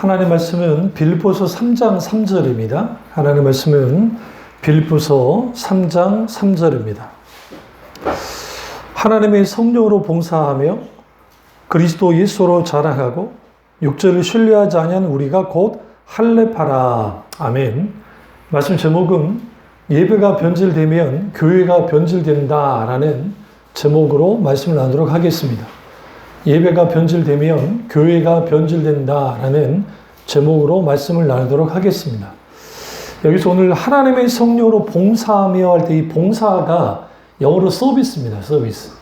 하나님의 말씀은 빌립보서 3장 3절입니다. 하나님의 말씀은 빌립보서 3장 3절입니다. 하나님의 성령으로 봉사하며 그리스도 예수로 자랑하고 육체를 신뢰하지 아니한 우리가 곧 할례파라. 아멘. 말씀 제목은 예배가 변질되면 교회가 변질된다라는 제목으로 말씀을 나누도록 하겠습니다. 예배가 변질되면 교회가 변질된다라는 제목으로 말씀을 나누도록 하겠습니다. 여기서 오늘 하나님의 성령으로 봉사하며 할 때 이 봉사가 영어로 서비스입니다. 서비스.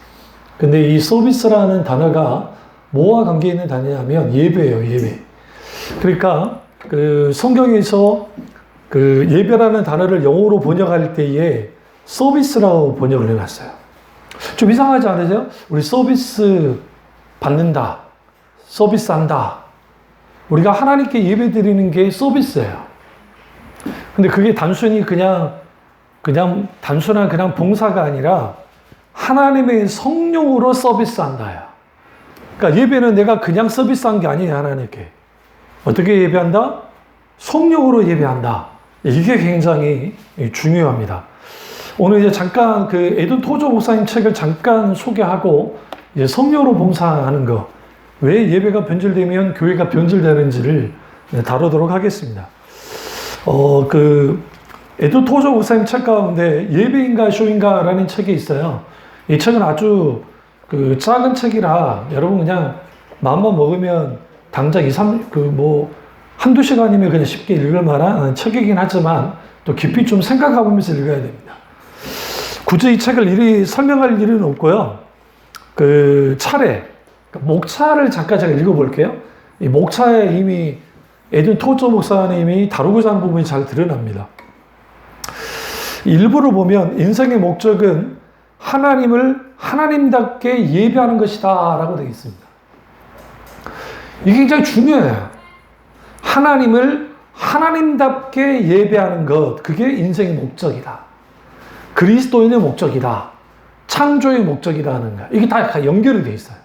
근데 이 서비스라는 단어가 뭐와 관계 있는 단어냐면 예배예요. 예배. 그러니까 그 성경에서 그 예배라는 단어를 영어로 번역할 때에 서비스라고 번역을 해놨어요. 좀 이상하지 않으세요? 우리 서비스 받는다, 서비스한다. 우리가 하나님께 예배 드리는 게 서비스예요. 근데 그게 단순히 그냥 단순한 그냥 봉사가 아니라 하나님의 성령으로 서비스한다요. 그러니까 예배는 내가 그냥 서비스한 게 아니에요. 하나님께. 어떻게 예배한다? 성령으로 예배한다. 이게 굉장히 중요합니다. 오늘 이제 잠깐 그 에든 토저 목사님 책을 잠깐 소개하고 이제 성령으로 봉사하는 거, 왜 예배가 변질되면 교회가 변질되는지를 다루도록 하겠습니다. 그 에든 토저 목사님 책 가운데 예배인가 쇼인가라는 책이 있어요. 이 책은 아주 그 작은 책이라 여러분 그냥 마음만 먹으면 당장 한두 시간이면 그냥 쉽게 읽을 만한 책이긴 하지만 또 깊이 좀 생각해보면서 읽어야 됩니다. 굳이 이 책을 일일이 설명할 일은 없고요. 그 차례, 목차를 잠깐 제가 읽어볼게요. 이 목차에 이미 에든 토저 목사님이 다루고자 하는 부분이 잘 드러납니다. 일부를 보면 인생의 목적은 하나님을 하나님답게 예배하는 것이다 라고 되어 있습니다. 이게 굉장히 중요해요. 하나님을 하나님답게 예배하는 것, 그게 인생의 목적이다. 그리스도인의 목적이다. 창조의 목적이다 하는 거야. 이게 다 연결이 되어 있어요.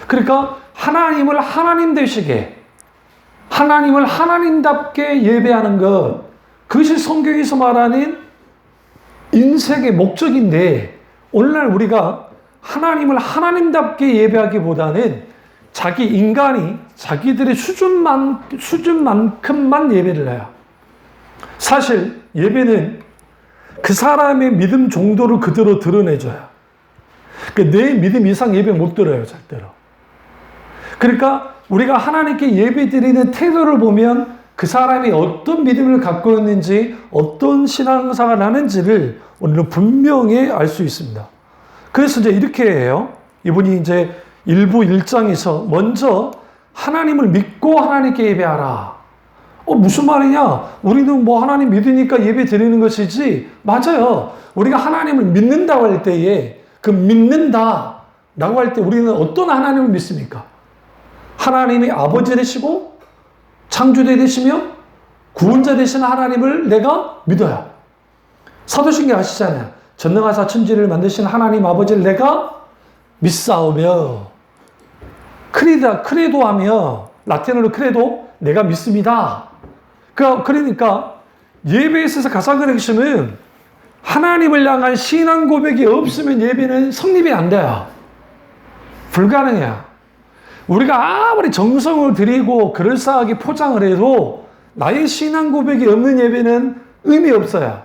그러니까 하나님을 하나님 되시게, 하나님을 하나님답게 예배하는 것, 그것이 성경에서 말하는 인생의 목적인데, 오늘날 우리가 하나님을 하나님답게 예배하기보다는 자기 인간이 자기들의 수준만큼만 예배를 해요. 사실 예배는 그 사람의 믿음 정도를 그대로 드러내줘요. 그러니까 내 믿음 이상 예배 못 드려요, 절대로. 그러니까 우리가 하나님께 예배 드리는 태도를 보면 그 사람이 어떤 믿음을 갖고 있는지, 어떤 신앙생활을 하는지를 오늘은 분명히 알 수 있습니다. 그래서 이제 이렇게 해요. 이분이 이제 일부 1장에서 먼저 하나님을 믿고 하나님께 예배하라. 무슨 말이냐? 우리는 뭐 하나님 믿으니까 예배 드리는 것이지. 맞아요. 우리가 하나님을 믿는다고 할 때에 그 믿는다 라고 할 때 우리는 어떤 하나님을 믿습니까? 하나님이 아버지 되시고 창조자 되시며 구원자 되시는 하나님을 내가 믿어요. 사도신경 아시잖아요. 전능하사 천지를 만드신 하나님 아버지를 내가 믿사오며, 크레도하며, 라틴어로 크레도, 내가 믿습니다. 그러니까 예배에 있어서 가장 큰 핵심은 하나님을 향한 신앙 고백이 없으면 예배는 성립이 안 돼요. 불가능해요. 우리가 아무리 정성을 들이고 그럴싸하게 포장을 해도 나의 신앙 고백이 없는 예배는 의미 없어요.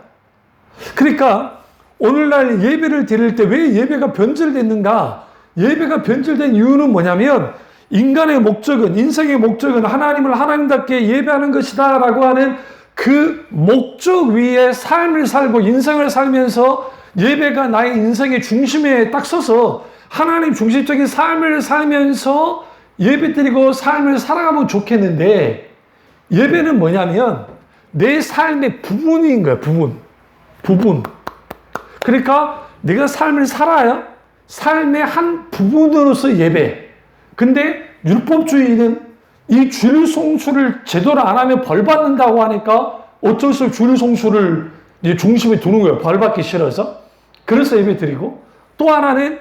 그러니까 오늘날 예배를 드릴 때 왜 예배가 변질됐는가? 예배가 변질된 이유는 뭐냐면 인간의 목적은, 인생의 목적은 하나님을 하나님답게 예배하는 것이다 라고 하는 그 목적 위에 삶을 살고 인생을 살면서 예배가 나의 인생의 중심에 딱 서서 하나님 중심적인 삶을 살면서 예배 드리고 삶을 살아가면 좋겠는데, 예배는 뭐냐면 내 삶의 부분인 거야. 부분. 그러니까 내가 삶을 살아요. 삶의 한 부분으로서 예배. 근데 율법주의는 이 주일 송수를 제대로 안 하면 벌 받는다고 하니까 어쩔 수 없이 주일 송수를 중심에 두는 거예요. 벌 받기 싫어서. 그래서 예배 드리고, 또 하나는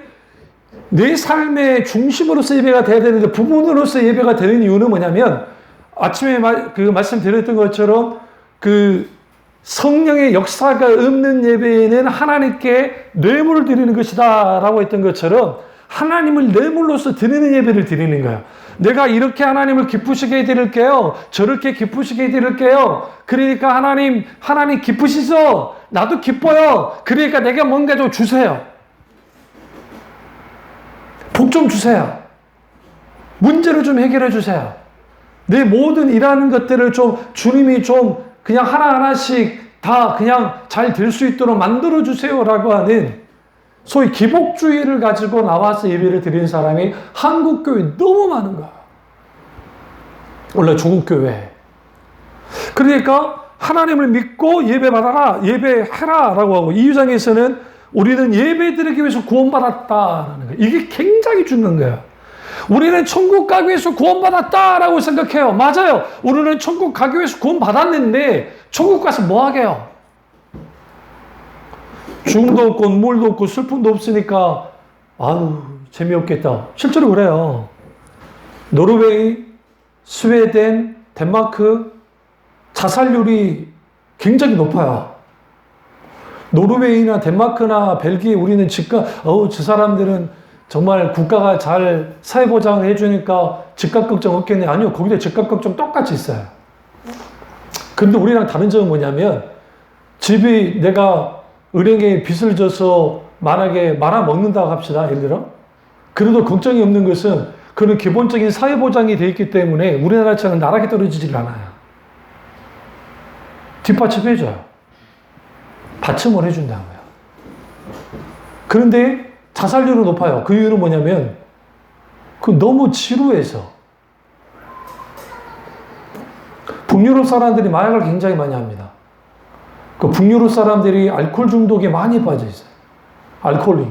내 삶의 중심으로서 예배가 돼야 되는데 부분으로서 예배가 되는 이유는 뭐냐면 아침에 말씀드렸던 것처럼 그 성령의 역사가 없는 예배에는 하나님께 뇌물을 드리는 것이다 라고 했던 것처럼 하나님을 뇌물로서 드리는 예배를 드리는 거예요. 내가 이렇게 하나님을 기쁘시게 해드릴게요. 저렇게 기쁘시게 해드릴게요. 그러니까 하나님 기쁘시죠? 나도 기뻐요. 그러니까 내가 뭔가 좀 주세요. 복 좀 주세요. 문제를 좀 해결해 주세요. 내 모든 일하는 것들을 좀 주님이 좀 그냥 하나하나씩 다 그냥 잘 될 수 있도록 만들어 주세요라고 하는 소위 기복주의를 가지고 나와서 예배를 드리는 사람이 한국 교회에 너무 많은 거야. 원래 조국 교회. 그러니까 하나님을 믿고 예배받아라, 예배해라 라고 하고, 이 유장에서는 우리는 예배 드리기 위해서 구원받았다라는 거예요. 이게 굉장히 중요한 거예요. 우리는 천국 가기 위해서 구원받았다라고 생각해요. 맞아요. 우리는 천국 가기 위해서 구원받았는데 천국 가서 뭐 하게요? 죽음도 없고 눈물도 없고 슬픔도 없으니까 아유 재미없겠다. 실제로 그래요. 노르웨이, 스웨덴, 덴마크 자살률이 굉장히 높아요. 노르웨이나 덴마크나 벨기에 우리는 저 사람들은 정말 국가가 잘 사회보장을 해주니까 집값 걱정 없겠네. 아니요. 거기도 집값 걱정 똑같이 있어요. 근데 우리랑 다른 점은 뭐냐면 집이 내가 은행에 빚을 져서 만약에 말아먹는다고 합시다. 예를 들어. 그래도 걱정이 없는 것은 그런 기본적인 사회보장이 되어 있기 때문에 우리나라처럼 나락에 떨어지질 않아요. 뒷받침해줘요. 받침을 해준다고요. 그런데 자살률은 높아요. 그 이유는 뭐냐면 너무 지루해서. 북유럽 사람들이 마약을 굉장히 많이 합니다. 북유럽 사람들이 알코올 중독에 많이 빠져 있어요. 알코올이.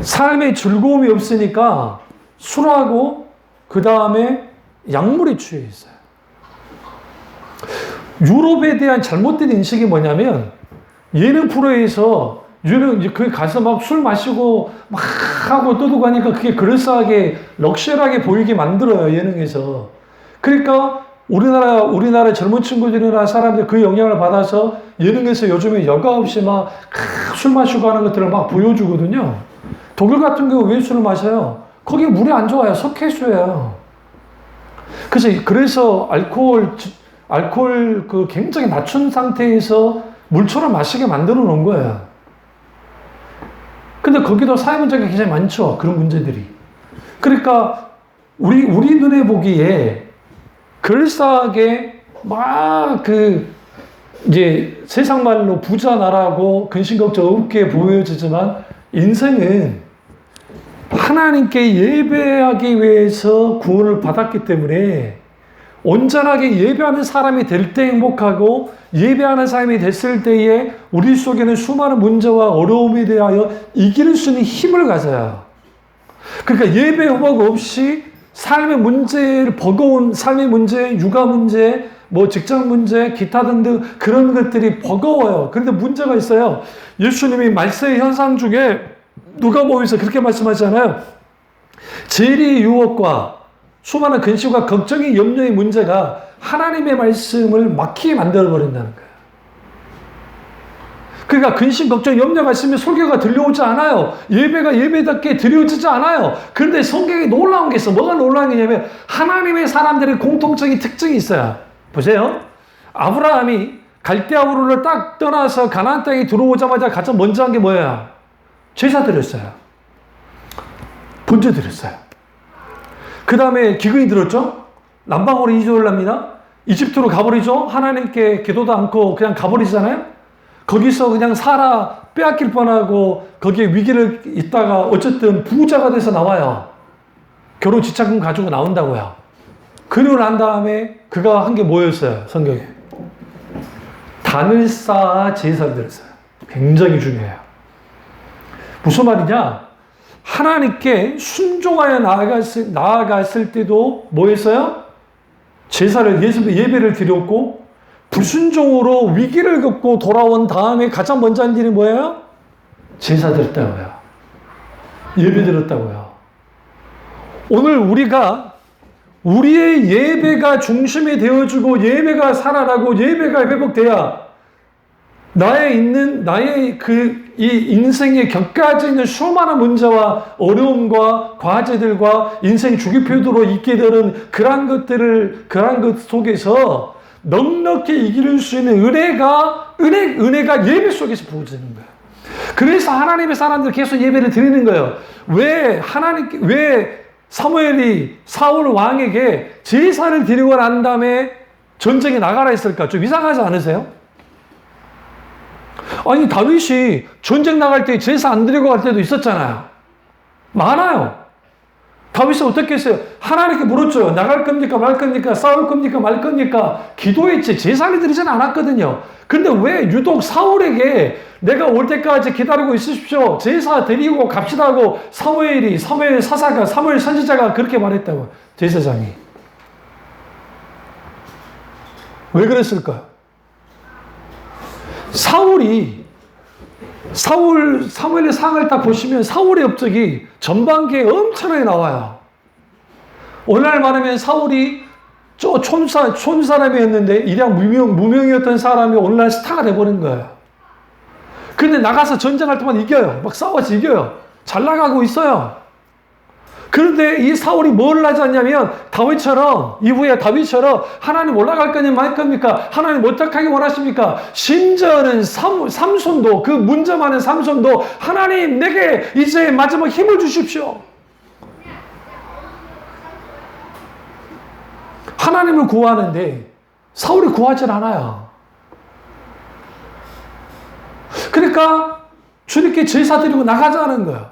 삶에 즐거움이 없으니까 술하고 그 다음에 약물에 취해 있어요. 유럽에 대한 잘못된 인식이 뭐냐면 예능 프로에서 거기 가서 막 술 마시고 막 하고 떠들고 하니까 그게 그럴싸하게 럭셔리하게 보이게 만들어요. 예능에서. 그러니까 우리나라 젊은 친구들이나 사람들 그 영향을 받아서 예능에서 요즘에 여과 없이 막 술 마시고 하는 것들을 막 보여주거든요. 독일 같은 경우 왜 술을 마셔요? 거기 물이 안 좋아요. 석회수예요. 그래서 알코올 굉장히 낮춘 상태에서 물처럼 마시게 만들어 놓은 거예요. 근데 거기도 사회 문제가 굉장히 많죠. 그런 문제들이. 그러니까 우리 눈에 보기에 그럴싸하게 이제 세상 말로 부자 나라고 근심 걱정 없게 보여지지만 인생은 하나님께 예배하기 위해서 구원을 받았기 때문에 온전하게 예배하는 사람이 될 때 행복하고 예배하는 사람이 됐을 때에 우리 속에는 수많은 문제와 어려움에 대하여 이길 수 있는 힘을 가져요. 그러니까 예배 허락 없이 삶의 문제를 버거운 삶의 문제, 육아 문제, 직장 문제, 기타 등등 그런 것들이 버거워요. 그런데 문제가 있어요. 예수님이 말세의 현상 중에 누가복음에서 그렇게 말씀하잖아요. 재리의 유혹과 수많은 근심과 걱정의 염려의 문제가 하나님의 말씀을 막히게 만들어버린다는 거예요. 그러니까 근심, 걱정, 염려가 있으면 설교가 들려오지 않아요. 예배가 예배답게 드려지지 않아요. 그런데 성경에 놀라운 게 있어. 뭐가 놀라운 게냐면 하나님의 사람들의 공통적인 특징이 있어요. 보세요. 아브라함이 갈대아우르를 딱 떠나서 가나안 땅에 들어오자마자 가장 먼저 한 게 뭐예요? 제사 드렸어요. 번제 드렸어요. 그 다음에 기근이 들었죠? 남방으로 이주를 합니다. 이집트로 가버리죠? 하나님께 기도도 않고 그냥 가버리잖아요? 거기서 그냥 사라 빼앗길 뻔하고 거기에 위기를 있다가 어쨌든 부자가 돼서 나와요. 결혼 지참금 가지고 나온다고요. 그리고 난 다음에 그가 한 게 뭐였어요? 성경에. 단을 쌓아 제사를 드렸어요. 굉장히 중요해요. 무슨 말이냐? 하나님께 순종하여 나아갔을 때도 뭐 했어요? 제사를, 예배를 드렸고, 불순종으로 위기를 겪고 돌아온 다음에 가장 먼저 한 일이 뭐예요? 제사 드렸다고요. 예배 드렸다고요. 오늘 우리가 우리의 예배가 중심이 되어주고 예배가 살아나고 예배가 회복돼야 나의 이 인생에 겪어져 있는 수많은 문제와 어려움과 과제들과 인생 주기표도로 있게 되는 그러한 것 속에서 넉넉히 이길 수 있는 은혜가 예배 속에서 부어지는 거예요. 그래서 하나님의 사람들 계속 예배를 드리는 거예요. 왜 사무엘이 사울 왕에게 제사를 드리고 난 다음에 전쟁에 나가라 했을까? 좀 이상하지 않으세요? 아니, 다윗이 전쟁 나갈 때 제사 안 드리고 갈 때도 있었잖아요. 많아요. 다윗은 어떻게 했어요? 하나님께 물었죠. 나갈 겁니까? 말 겁니까? 싸울 겁니까? 말 겁니까? 기도했지. 제사를 드리지는 않았거든요. 근데 왜 유독 사울에게 내가 올 때까지 기다리고 있으십시오. 제사 드리고 갑시다 하고 사무엘 선지자가 그렇게 말했다고. 제사장이. 왜 그랬을까요? 사무엘의 상을 딱 보시면 사울의 업적이 전반기에 엄청나게 나와요. 오늘날 말하면 사울이 촌 사람이었는데 일양 무명이었던 사람이 오늘날 스타가 돼버린 거예요. 근데 나가서 전쟁할 때만 이겨요. 막 싸워서 이겨요. 잘 나가고 있어요. 그런데 이 사울이 뭘 하지 않냐면 이후에 다윗처럼 하나님 올라갈 거냐 말 겁니까? 하나님 어떻게 하기 원하십니까? 심지어는 삼손도, 그 문제 많은 삼손도 하나님 내게 이제 마지막 힘을 주십시오. 하나님을 구하는데 사울이 구하질 않아요. 그러니까 주님께 제사 드리고 나가자는 거예요.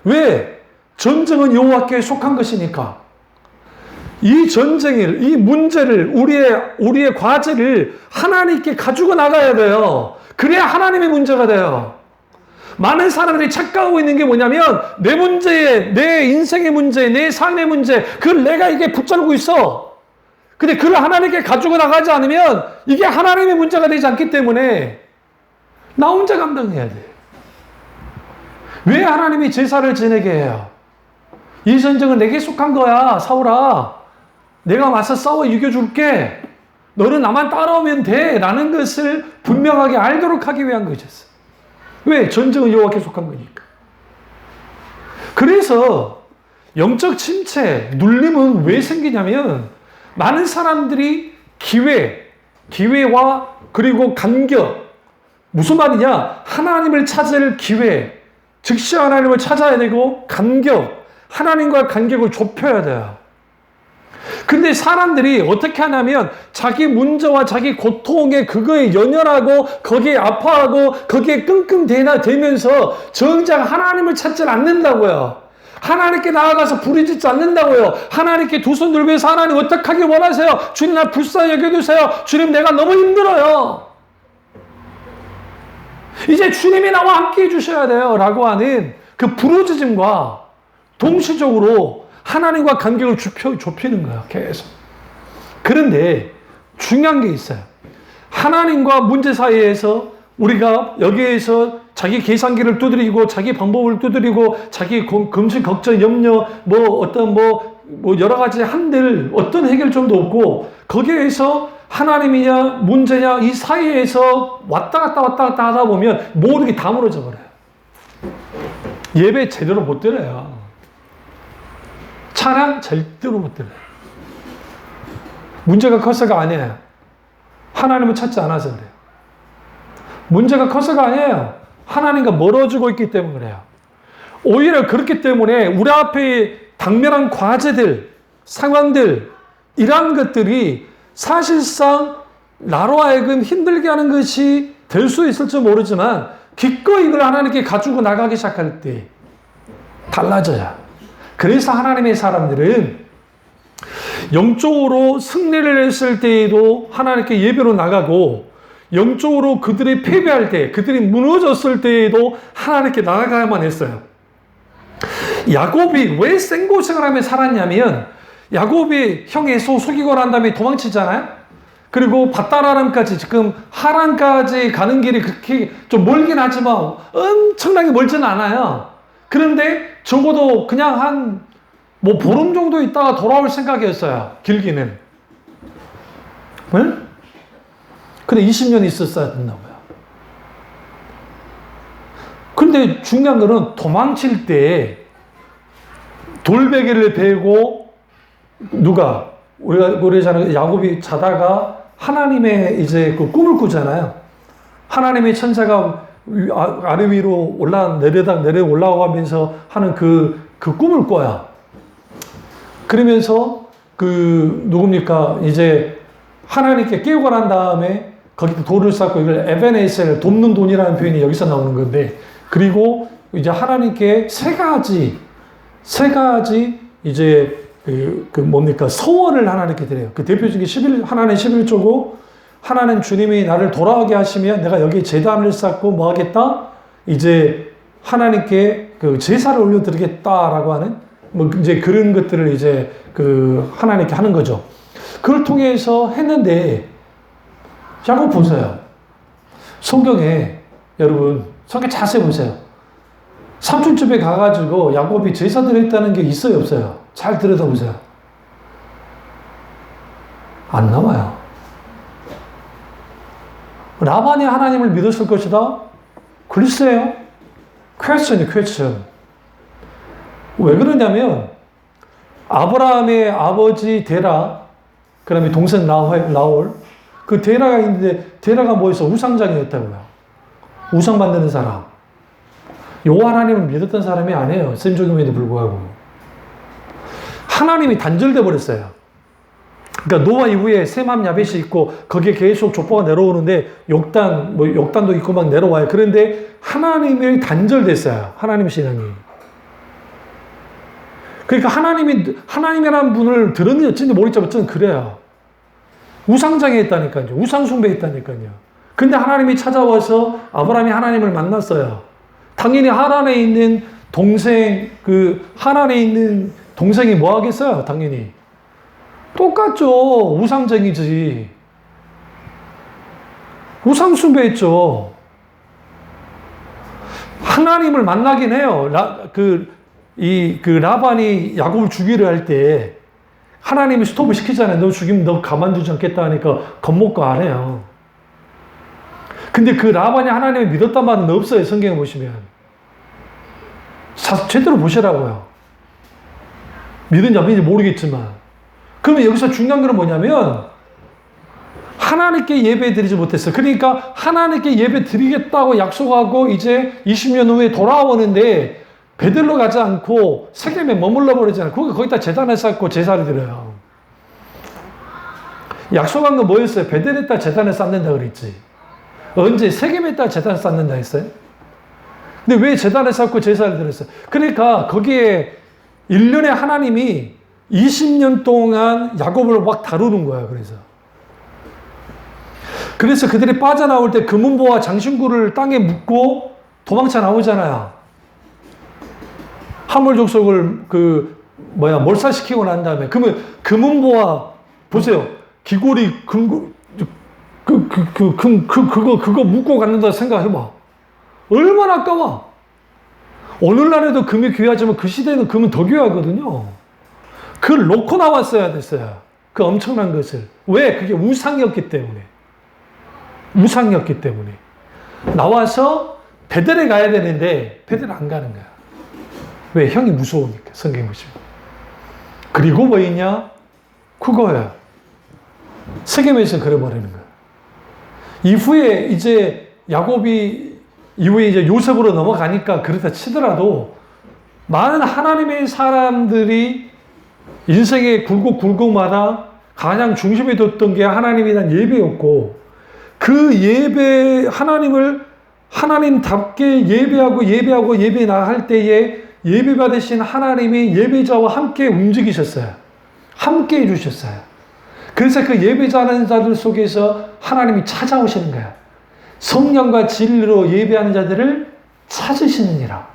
왜? 전쟁은 여호와께 속한 것이니까. 이 전쟁을, 이 문제를, 우리의 과제를 하나님께 가지고 나가야 돼요. 그래야 하나님의 문제가 돼요. 많은 사람들이 착각하고 있는 게 뭐냐면 내 문제에, 내 인생의 문제, 내 삶의 문제, 그걸 내가 이게 붙잡고 있어. 근데 그걸 하나님께 가지고 나가지 않으면 이게 하나님의 문제가 되지 않기 때문에 나 혼자 감당해야 돼. 왜 하나님이 제사를 지내게 해요? 이 전쟁은 내게 속한 거야, 사울아. 내가 와서 싸워 이겨줄게. 너는 나만 따라오면 돼. 라는 것을 분명하게 알도록 하기 위한 것이었어. 왜? 전쟁은 여호와께 속한 거니까. 그래서 영적 침체, 눌림은 왜 생기냐면 많은 사람들이 기회와 그리고 간격. 무슨 말이냐? 하나님을 찾을 기회. 즉시 하나님을 찾아야 되고 간격. 하나님과 간격을 좁혀야 돼요. 근데 사람들이 어떻게 하냐면 자기 문제와 자기 고통에 그거에 연연하고 거기에 아파하고 거기에 끙끙대면서 정작 하나님을 찾지 않는다고요. 하나님께 나아가서 부르짖지 않는다고요. 하나님께 두 손 들면서 하나님 어떻게 하길 원하세요? 주님 나 불쌍히 여겨주세요. 주님 내가 너무 힘들어요. 이제 주님이 나와 함께 해주셔야 돼요. 라고 하는 그 부르짖음과 동시적으로 하나님과 간격을 좁히는 거예요. 계속. 그런데 중요한 게 있어요. 하나님과 문제 사이에서 우리가 여기에서 자기 계산기를 두드리고 자기 방법을 두드리고 자기 금식, 걱정, 염려 여러 가지 한들 어떤 해결점도 없고 거기에서 하나님이냐 문제냐 이 사이에서 왔다 갔다 하다 보면 모든 게 다 무너져 버려요. 예배 제대로 못 드려요. 찬양 절대로 못 드려요. 문제가 커서가 아니에요. 하나님을 찾지 않아서 그래요. 문제가 커서가 아니에요. 하나님과 멀어지고 있기 때문에 그래요. 오히려 그렇기 때문에 우리 앞에 당면한 과제들, 상황들, 이러한 것들이 사실상 나로 하여금 힘들게 하는 것이 될 수 있을지 모르지만 기꺼이 이걸 하나님께 가지고 나가기 시작할 때 달라져요. 그래서 하나님의 사람들은 영적으로 승리를 했을 때에도 하나님께 예배로 나가고 영적으로 그들이 패배할 때, 그들이 무너졌을 때에도 하나님께 나아가야만 했어요. 야곱이 왜 생고생을 하며 살았냐면 야곱이 형 에서 속이고 난 다음에 도망치잖아요. 그리고 밧다라람까지 지금 하란까지 가는 길이 그렇게 좀 멀긴 하지만 엄청나게 멀지는 않아요. 그런데 적어도 그냥 한 뭐 보름 정도 있다가 돌아올 생각이었어요. 길기는. 네? 근데 20년 있었어야 된다고요. 근데 중요한 거는 도망칠 때 돌베개를 베고 누가 우리 야곱이 자다가 하나님의 이제 그 꿈을 꾸잖아요. 하나님의 천사가 아래 위로 내려 올라가면서 하는 그 꿈을 꿔요. 그러면서 누굽니까? 이제 하나님께 깨우고 난 다음에 거기다 돌을 쌓고 이걸 에베네셀, 돕는 돈이라는 표현이 여기서 나오는 건데, 그리고 이제 하나님께 세 가지 이제 뭡니까? 서원을 하나님께 드려요. 그 대표적인 하나님 11조고, 하나님 주님이 나를 돌아오게 하시면 내가 여기 제단을 쌓고 뭐 하겠다? 이제 하나님께 그 제사를 올려드리겠다라고 하는 뭐 이제 그런 것들을 이제 하나님께 하는 거죠. 그걸 통해서 했는데, 야곱 보세요. 성경에 여러분 성경 자세히 보세요. 삼촌집에 가가지고 야곱이 제사 드렸다는 게 있어요, 없어요? 잘 들여다보세요. 안 나와요. 라반이 하나님을 믿었을 것이다? 글쎄요. 퀘스천. 왜 그러냐면 아브라함의 아버지 데라, 그 다음에 동생 라올, 그 데라가 있는데 데라가 뭐였어? 우상장이었다고요. 우상 만드는 사람. 여호와 하나님을 믿었던 사람이 아니에요. 셈조금에도 불구하고. 하나님이 단절돼 버렸어요. 그러니까 노아 이후에 셈함 야벳이 있고 거기에 계속 족보가 내려오는데 욕단도 있고 막 내려와요. 그런데 하나님이 단절됐어요. 하나님 신앙이. 그러니까 하나님이라는 분을 들었는지 어쩐지 모르겠지만 저는 그래요. 우상장에 있다니까요. 우상숭배에 있다니까요. 근데 하나님이 찾아와서 아브라함이 하나님을 만났어요. 당연히 하란에 있는 하란에 있는 동생이 뭐 하겠어요? 당연히. 똑같죠. 우상쟁이지. 우상숭배했죠. 하나님을 만나긴 해요. 라반이 야곱을 죽이려 할 때 하나님이 스톱을 시키잖아요. 너 죽이면 너 가만두지 않겠다 하니까 겁먹고 안 해요. 근데 그 라반이 하나님을 믿었단 말은 없어요. 성경에 보시면. 제대로 보시라고요. 믿은지 안 믿는지 모르겠지만. 그러면 여기서 중요한 건 뭐냐면 하나님께 예배 드리지 못했어요. 그러니까 하나님께 예배 드리겠다고 약속하고 이제 20년 후에 돌아오는데 베들로 가지 않고 세겜에 머물러 버리잖아요. 거기다 제단을 쌓고 제사를 드려요. 약속한 건 뭐였어요? 베델에다 제단을 쌓는다 그랬지. 언제? 세겜에다 제단을 쌓는다 했어요? 근데 왜 제단을 쌓고 제사를 드렸어요? 그러니까 거기에 1년에 하나님이 20년 동안 야곱을 막 다루는 거야. 그래서 그들이 빠져나올 때 금은보와 장신구를 땅에 묻고 도망쳐 나오잖아요. 하물 족속을 몰살시키고 난 다음에 그러면 금은보와 보세요. 귀고리 그거 묻고 갔는다 생각해봐. 얼마나 아까워. 오늘날에도 금이 귀하지만 그 시대에는 금은 더 귀하거든요. 그걸 놓고 나왔어야 됐어요. 그 엄청난 것을. 왜? 그게 우상이었기 때문에. 나와서 베델에 가야 되는데 베델 안 가는 거야. 왜? 형이 무서우니까. 성경 보시면. 그리고 뭐 있냐? 그거예요. 세겜에서 그래버리는 거야. 이후에 이제 야곱이 이후에 이제 요셉으로 넘어가니까 그렇다 치더라도 많은 하나님의 사람들이 인생의 굴곡마다 가장 중심에 뒀던 게 하나님에 대한 예배였고, 그 예배, 하나님답게 예배 나갈 때에 예배 받으신 하나님이 예배자와 함께 움직이셨어요. 함께 해주셨어요. 그래서 그 예배자는 자들 속에서 하나님이 찾아오시는 거야. 성령과 진리로 예배하는 자들을 찾으시느니라.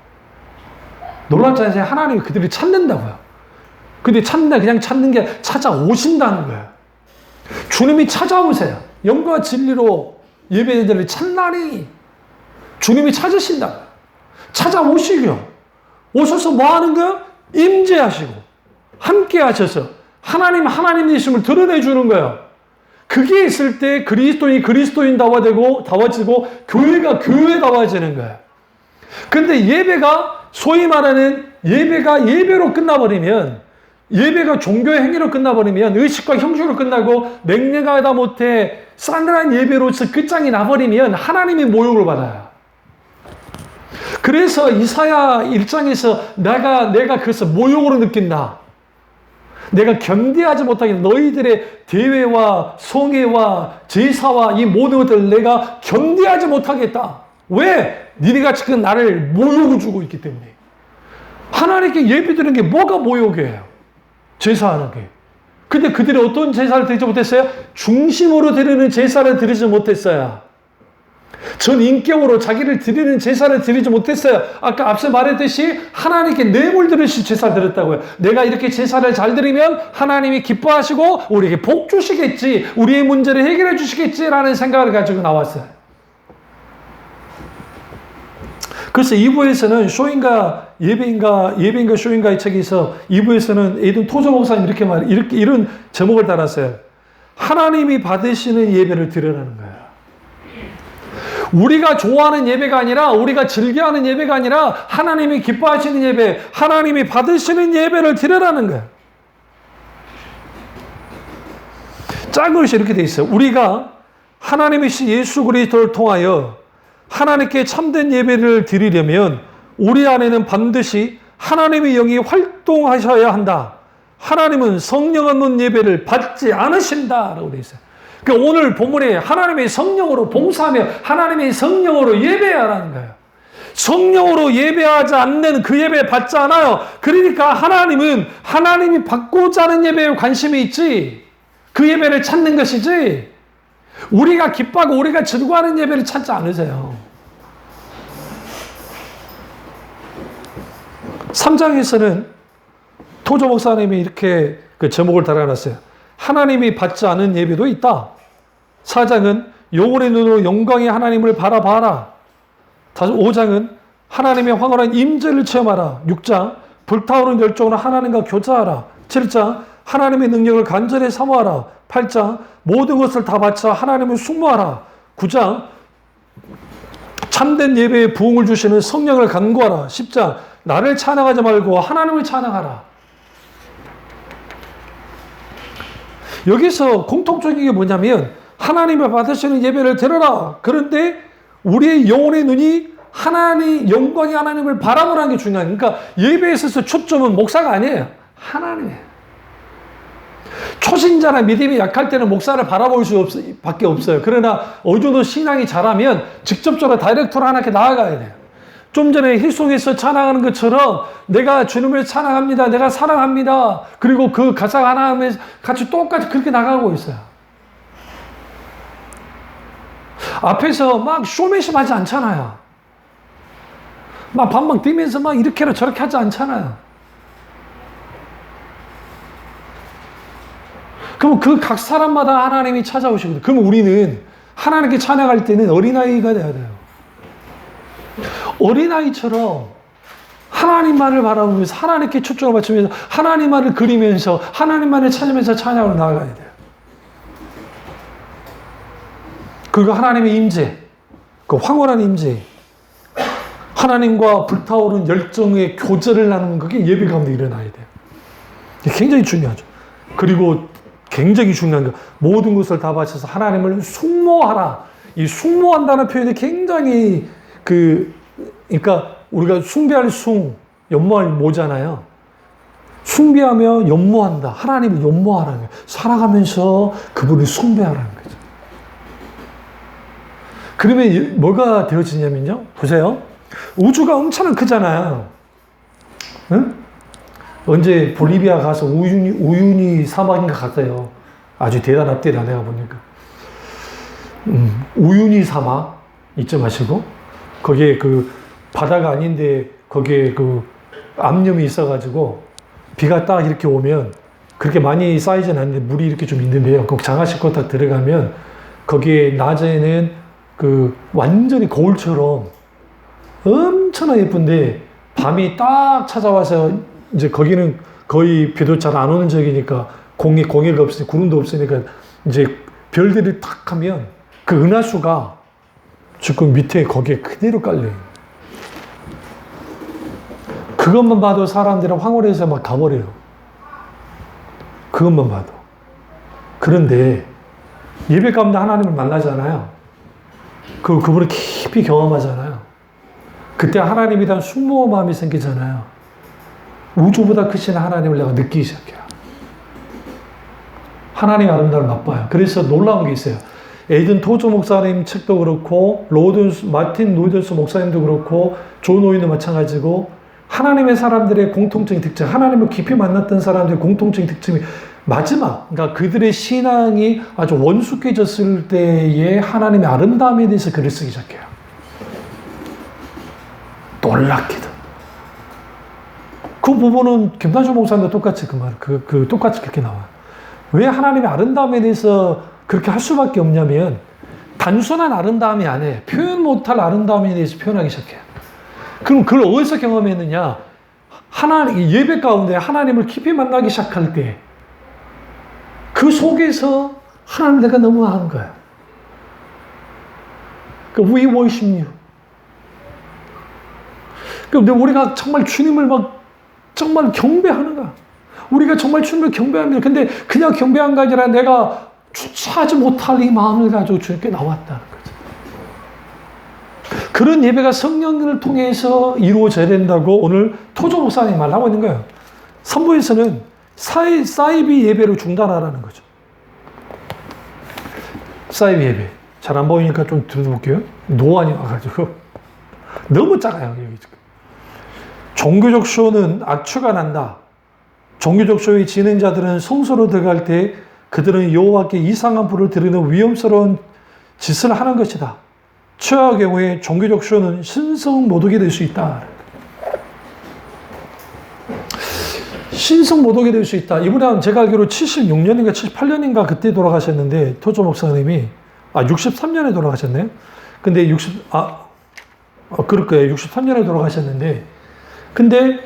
놀랍지 않으세요? 하나님이 그들을 찾는다고요. 근데 그냥 찾는 게 찾아오신다는 거예요. 주님이 찾아오세요. 영과 진리로 예배하는 자들을 찾나니 주님이 찾으신다. 찾아오시고요. 오셔서 뭐 하는 거예요? 임재하시고 함께 하셔서 하나님 되심을 드러내주는 거예요. 그게 있을 때 그리스도인이 그리스도인다워지고 교회가 교회다워지는 거예요. 근데 예배가 소위 말하는 예배가 예배로 끝나버리면, 예배가 종교의 행위로 끝나버리면, 의식과 형식으로 끝나고 맹렬하다 못해 싸늘한 예배로서 끝장이 나버리면 하나님이 모욕을 받아요. 그래서 이사야 1장에서 내가 그래서 모욕으로 느낀다. 내가 견디하지 못하겠다. 너희들의 대회와 성회와 제사와 이 모든 것들을 내가 견디하지 못하겠다. 왜? 니네가 지금 나를 모욕을 주고 있기 때문에. 하나님께 예배드리는 게 뭐가 모욕이에요? 제사하는 게. 근데 그들이 어떤 제사를 드리지 못했어요? 중심으로 드리는 제사를 드리지 못했어요. 전 인격으로 자기를 드리는 제사를 드리지 못했어요. 아까 앞서 말했듯이 하나님께 뇌물 드리시 제사를 드렸다고요. 내가 이렇게 제사를 잘 드리면 하나님이 기뻐하시고 우리에게 복 주시겠지, 우리의 문제를 해결해 주시겠지라는 생각을 가지고 나왔어요. 그래서 2부에서는 쇼인가 예배인가 쇼인가의 책에서 2부에서는 에이든 토저 목사님 이런 제목을 달았어요. 하나님이 받으시는 예배를 드리라는 거예요. 우리가 좋아하는 예배가 아니라, 우리가 즐겨하는 예배가 아니라 하나님이 기뻐하시는 예배, 하나님이 받으시는 예배를 드리라는 거예요. 작은 것이 이렇게 돼 있어요. 우리가 하나님이신 예수 그리스도를 통하여 하나님께 참된 예배를 드리려면 우리 안에는 반드시 하나님의 영이 활동하셔야 한다. 하나님은 성령 없는 예배를 받지 않으신다라고 되어 있어요. 그러니까 오늘 본문에 하나님의 성령으로 봉사하며 하나님의 성령으로 예배하라는 거예요. 성령으로 예배하지 않는 그 예배 받지 않아요. 그러니까 하나님은 하나님이 받고자 하는 예배에 관심이 있지, 그 예배를 찾는 것이지, 우리가 기뻐하고 우리가 즐거워하는 예배를 찾지 않으세요. 3장에서는 토저 목사님이 이렇게 그 제목을 달아놨어요. 하나님이 받지 않은 예배도 있다. 4장은 영혼의 눈으로 영광의 하나님을 바라봐라. 5장은 하나님의 황홀한 임재를 체험하라. 6장 불타오르는 열정으로 하나님과 교제하라. 7장 하나님의 능력을 간절히 사모하라. 8장 모든 것을 다 바쳐 하나님을 숭모하라. 9장 참된 예배에 부흥을 주시는 성령을 간구하라. 10장 나를 찬양하지 말고 하나님을 찬양하라. 여기서 공통적인 게 뭐냐면 하나님을 받으시는 예배를 드려라. 그런데 우리의 영혼의 눈이 하나님, 영광의 하나님을 바라보라는 게 중요해요. 그러니까 예배에 있어서 초점은 목사가 아니에요. 하나님이에요. 초신자나 믿음이 약할 때는 목사를 바라볼 수밖에 없어요. 그러나 어느 정도 신앙이 자라면 직접적으로 다이렉트로 하나님께 나아가야 돼요. 좀 전에 힐송에서 찬양하는 것처럼 내가 주님을 찬양합니다. 내가 사랑합니다. 그리고 그 가사가 하나 하면 같이 똑같이 그렇게 나가고 있어요. 앞에서 막 쇼맨십 하지 않잖아요. 막 방방 뛰면서 막 이렇게나 저렇게 하지 않잖아요. 그럼 그 각 사람마다 하나님이 찾아오시거든요. 그럼 우리는 하나님께 찬양할 때는 어린아이가 돼야 돼요. 어린아이처럼 하나님만을 바라보면서 하나님께 초점을 맞추면서 하나님만을 그리면서 하나님만을 찾으면서 찬양으로 나아가야 돼요. 그리고 하나님의 임재, 그 황홀한 임재, 하나님과 불타오른 열정의 교제를 나누는 그게 예배 가운데 일어나야 돼요. 굉장히 중요하죠. 그리고 굉장히 중요한 거, 모든 것을 다 바쳐서 하나님을 숭모하라. 이 숭모한다는 표현이 굉장히 그러니까 우리가 숭배할 연모할 모잖아요. 숭배하며 연모한다. 하나님을 연모하라는 거예요. 살아가면서 그분을 숭배하라는 거죠. 그러면 뭐가 되어지냐면요. 보세요. 우주가 엄청 크잖아요. 응? 언제 볼리비아 가서 우유니 사막인가 갔어요. 아주 대단합니다. 내가 보니까. 우유니 사막 잊지 마시고 거기에 그 바다가 아닌데 거기에 그 암염이 있어가지고 비가 딱 이렇게 오면 그렇게 많이 쌓이진 않는데 물이 이렇게 좀 있는데요. 그 장화식고 딱 들어가면 거기에 낮에는 그 완전히 거울처럼 엄청나 예쁜데 밤이 딱 찾아와서 이제 거기는 거의 비도 잘 안 오는 지역이니까 공해가 없으니 구름도 없으니까 이제 별들이 탁 하면 그 은하수가 지금 밑에 거기에 그대로 깔려요. 그것만 봐도 사람들은 황홀해서 막 가버려요. 그것만 봐도. 그런데 예배 가운데 하나님을 만나잖아요. 그분을 깊이 경험하잖아요. 그때 하나님에 대한 숙모한 마음이 생기잖아요. 우주보다 크신 하나님을 내가 느끼기 시작해요. 하나님의 아름다움을 맛봐요. 그래서 놀라운 게 있어요. 에이든 토조 목사님 책도 그렇고 마틴 로이더스 목사님도 그렇고 존 오인도 마찬가지고 하나님의 사람들의 공통적인 특징, 하나님을 깊이 만났던 사람들의 공통적인 특징이 마지막, 그러니까 그들의 신앙이 아주 원숙해졌을 때의 하나님의 아름다움에 대해서 글을 쓰기 시작해요. 놀랍게도. 그 부분은 김단주 목사님도 똑같이 똑같이 그렇게 나와요. 왜 하나님의 아름다움에 대해서 그렇게 할 수밖에 없냐면, 단순한 아름다움이 아니에요. 표현 못할 아름다움에 대해서 표현하기 시작해요. 그럼 그걸 어디서 경험했느냐? 예배 가운데 하나님을 깊이 만나기 시작할 때, 그 속에서 하나님 내가 너무 아는 거야. We worship you. 근데 우리가 정말 주님을 정말 경배하는 거야. 우리가 정말 주님을 경배합니다. 근데 그냥 경배한 게 아니라 내가 주체하지 못할 이 마음을 가지고 주님께 나왔다는 거죠. 그런 예배가 성령을 통해서 이루어져야 된다고 오늘 토조 목사님이 말하고 있는 거예요. 선부에서는 사이비 예배로 중단하라는 거죠. 사이비 예배. 잘 안 보이니까 좀 들어볼게요. 노안이 와가지고. 너무 작아요, 여기 지금. 종교적 쇼는 악취가 난다. 종교적 쇼의 진행자들은 성소로 들어갈 때 그들은 여호와께 이상한 불을 드리는 위험스러운 짓을 하는 것이다. 최악의 경우에 종교적 쇼는 신성 모독이 될 수 있다. 신성 모독이 될 수 있다. 이분은 제가 알기로 76년인가 78년인가 그때 돌아가셨는데, 토조 목사님이 63년에 돌아가셨네요. 근데 그럴 거예요. 63년에 돌아가셨는데, 근데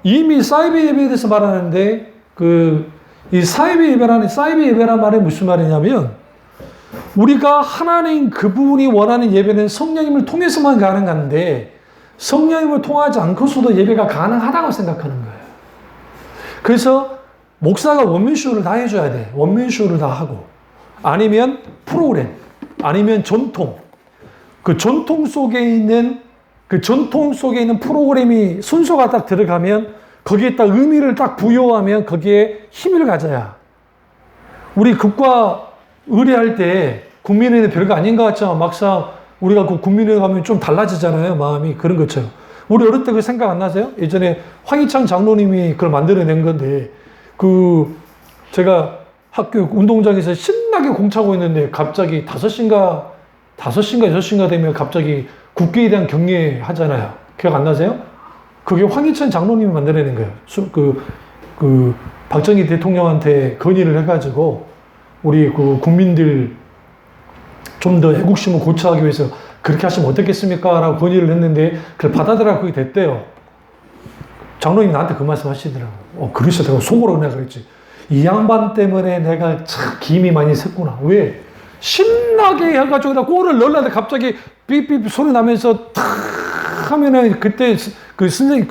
이미 사이비 예배에 대해서 말하는데, 이 사이비 예배란 말이 무슨 말이냐면, 우리가 하나님 그분이 원하는 예배는 성령님을 통해서만 가능한데, 성령님을 통하지 않고서도 예배가 가능하다고 생각하는 거예요. 그래서 목사가 원맨쇼를 다 해줘야 돼. 원맨쇼를 다 하고, 아니면 프로그램, 아니면 전통. 그 전통 속에 있는 프로그램이 순서가 딱 들어가면 거기에 딱 의미를 딱 부여하면 거기에 힘을 가져야. 우리 국가 의례할 때 국민회는 별거 아닌 것 같지만 막상 우리가 그 국민회에 가면 좀 달라지잖아요. 마음이. 그런 것처럼. 우리 어릴 때 그 생각 안 나세요? 예전에 황희창 장로님이 그걸 만들어낸 건데, 제가 학교 운동장에서 신나게 공차고 있는데 갑자기 6시인가 되면 갑자기 국기에 대한 경례 하잖아요. 기억 안 나세요? 그게 황희찬 장로님이 만들어낸 거예요. 박정희 대통령한테 건의를 해가지고 우리 국민들 좀 더 애국심을 고취하기 위해서 그렇게 하시면 어떻겠습니까? 라고 건의를 했는데 그걸 받아들여 그게 됐대요. 장로님 나한테 그 말씀 하시더라고요. 그러셔. 내가 속으로 내가 그랬지. 이 양반 때문에 내가 참 김이 많이 샜구나. 왜? 신나게 해가지고 나 골을 넣으려는데 갑자기 삐삐 소리 나면서 탁 하면은 그때 그 선생님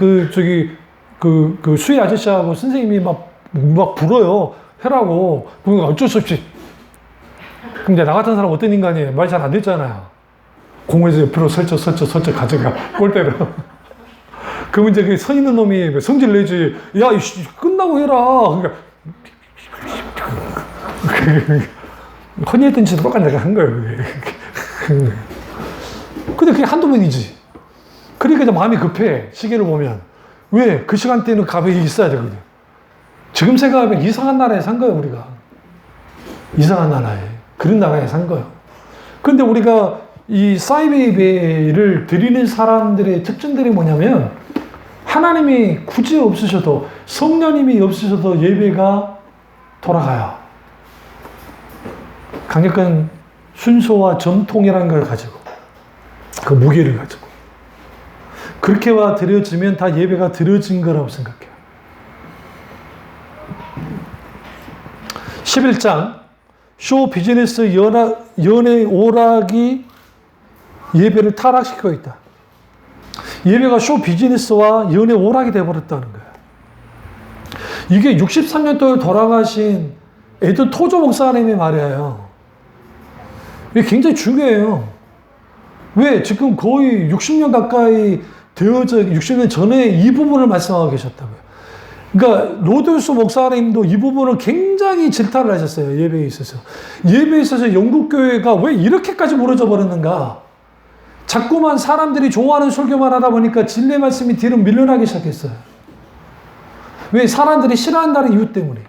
수희 아저씨하고 선생님이 막 불어요. 해라고. 그러니까 어쩔 수 없이. 근데 나 같은 사람 어떤 인간이에요? 말 잘 안 듣잖아요. 공에서 옆으로 설쳐 가져가. 골대로. 그러면 이제 서 있는 놈이 성질 내지. 야, 끝나고 해라. 그러니까. 헌의했던 짓도 똑같이 내가 한 거예요. 근데 그게 한두 번이지. 그러니까 이제 마음이 급해. 시계를 보면. 왜? 그 시간대는 가만히 있어야 되거든. 지금 생각하면 이상한 나라에 산 거예요, 우리가. 이상한 나라에. 그런 나라에 산 거예요. 그런데 우리가 이 사이비 예배를 드리는 사람들의 특징들이 뭐냐면, 하나님이 굳이 없으셔도, 성령님이 없으셔도 예배가 돌아가요. 강력한 순서와 전통이라는 걸 가지고, 그 무게를 가지고. 그렇게 드려지면 다 예배가 드려진 거라고 생각해요. 11장 쇼 비즈니스 연예 오락이 예배를 타락시키고 있다. 예배가 쇼 비즈니스와 연예 오락이 되어버렸다는 거예요. 이게 63년도에 돌아가신 에드 토조 목사님의 말이에요. 이게 굉장히 중요해요. 왜? 지금 거의 60년 가까이 되어져, 60년 전에 이 부분을 말씀하고 계셨다고요. 그러니까 로드스 목사님도 이 부분을 굉장히 질타를 하셨어요. 예배에 있어서. 예배에 있어서 영국교회가 왜 이렇게까지 무너져 버렸는가. 자꾸만 사람들이 좋아하는 설교만 하다 보니까 진리 말씀이 뒤로 밀려나기 시작했어요. 왜? 사람들이 싫어한다는 이유 때문에.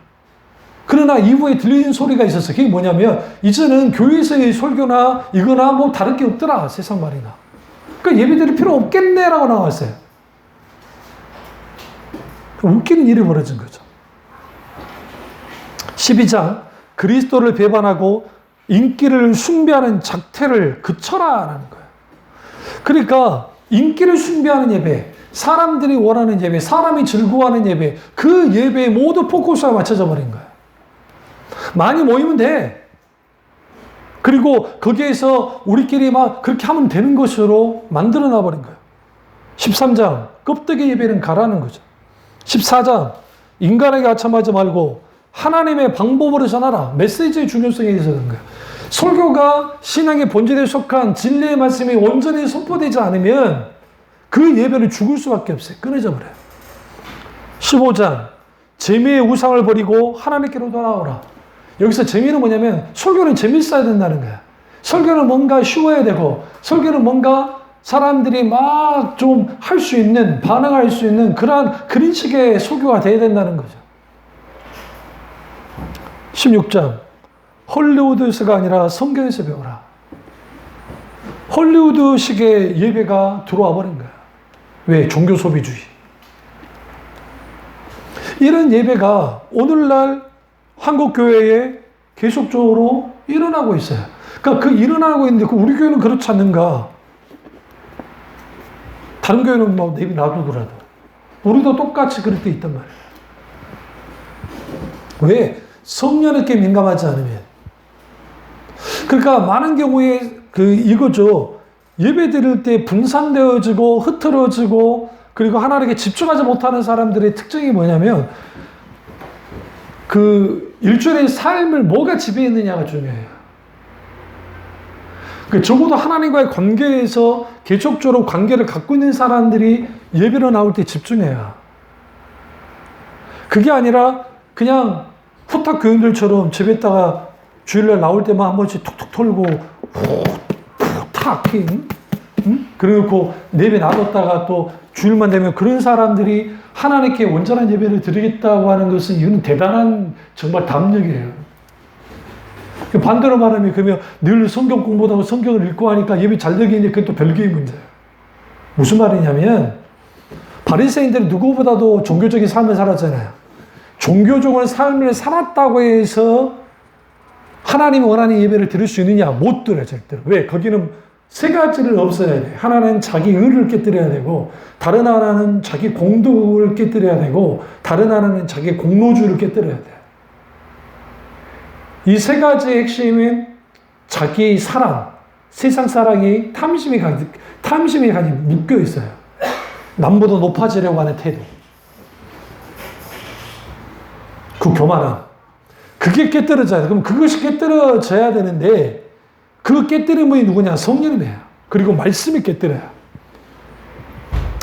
그러나 이후에 들리는 소리가 있었어요. 그게 뭐냐면 이제는 교회에서의 설교나 이거나 뭐 다를 게 없더라. 세상 말이나. 그러니까 예배 드릴 필요 없겠네라고 나왔어요. 웃기는 일이 벌어진 거죠. 12장 그리스도를 배반하고 인기를 숭배하는 작태를 그쳐라라는 거예요. 그러니까 인기를 숭배하는 예배, 사람들이 원하는 예배, 사람이 즐거워하는 예배, 그 예배에 모두 포커스가 맞춰져 버린 거예요. 많이 모이면 돼. 그리고 거기에서 우리끼리 막 그렇게 하면 되는 것으로 만들어 놔버린 거예요. 13장 껍데기 예배는 가라는 거죠. 14장 인간에게 아첨하지 말고 하나님의 방법으로 전하라. 메시지의 중요성에 대해서 그런 거예요. 설교가 신앙의 본질에 속한 진리의 말씀이 온전히 선포되지 않으면 그 예배는 죽을 수밖에 없어요. 끊어져 버려요. 15장 재미의 우상을 버리고 하나님께로 돌아오라. 여기서 재미는 뭐냐면 설교는 재밌어야 된다는 거야. 설교는 뭔가 쉬워야 되고 설교는 뭔가 사람들이 막 좀 할 수 있는, 반응할 수 있는 그런 식의 설교가 돼야 된다는 거죠. 16장 헐리우드에서가 아니라 성경에서 배우라. 헐리우드식의 예배가 들어와 버린 거야. 왜? 종교 소비주의. 이런 예배가 오늘날 한국 교회에 계속적으로 일어나고 있어요. 그러니까 그 일어나고 있는데 우리 교회는 그렇지 않는가? 다른 교회는 뭐 놔두더라도 우리도 똑같이 그럴 때 있단 말이에요. 왜? 성령에게 민감하지 않으면. 그러니까 많은 경우에 이거죠. 예배 드릴 때 분산되어지고 흐트러지고 그리고 하나님께 집중하지 못하는 사람들의 특징이 뭐냐면 일주일의 삶을 뭐가 지배했느냐가 중요해요. 적어도 하나님과의 관계에서 계속적으로 관계를 갖고 있는 사람들이 예배로 나올 때 집중해야. 그게 아니라 그냥 후탁 교인들처럼 집에다가 주일날 나올 때만 한 번씩 툭툭 털고 탁 그리고 내배 놔뒀다가 또 주일만 되면 그런 사람들이 하나님께 온전한 예배를 드리겠다고 하는 것은 이거는 대단한 정말 담력이에요. 반대로 말하면 그러면 늘 성경 공부도 하고 성경을 읽고 하니까 예배 잘 되겠는데 그건 또 별개의 문제예요. 무슨 말이냐면 바리새인들이 누구보다도 종교적인 삶을 살았잖아요. 종교적인 삶을 살았다고 해서 하나님이 원하는 예배를 드릴 수 있느냐? 못 드려요, 절대로. 왜? 거기는 세 가지를 없애야 돼. 하나는 자기 의를 깨뜨려야 되고, 다른 하나는 자기 공덕을 깨뜨려야 되고, 다른 하나는 자기 공로주를 깨뜨려야 돼. 이 세 가지의 핵심은 자기 사랑, 세상 사랑이 탐심이 가득 묶여 있어요. 남보다 높아지려고 하는 태도. 그 교만함. 그게 깨뜨려져야 돼. 그럼 그것이 깨뜨려져야 되는데, 그 깨뜨린 분이 누구냐? 성령이에요. 그리고 말씀이 깨뜨려요.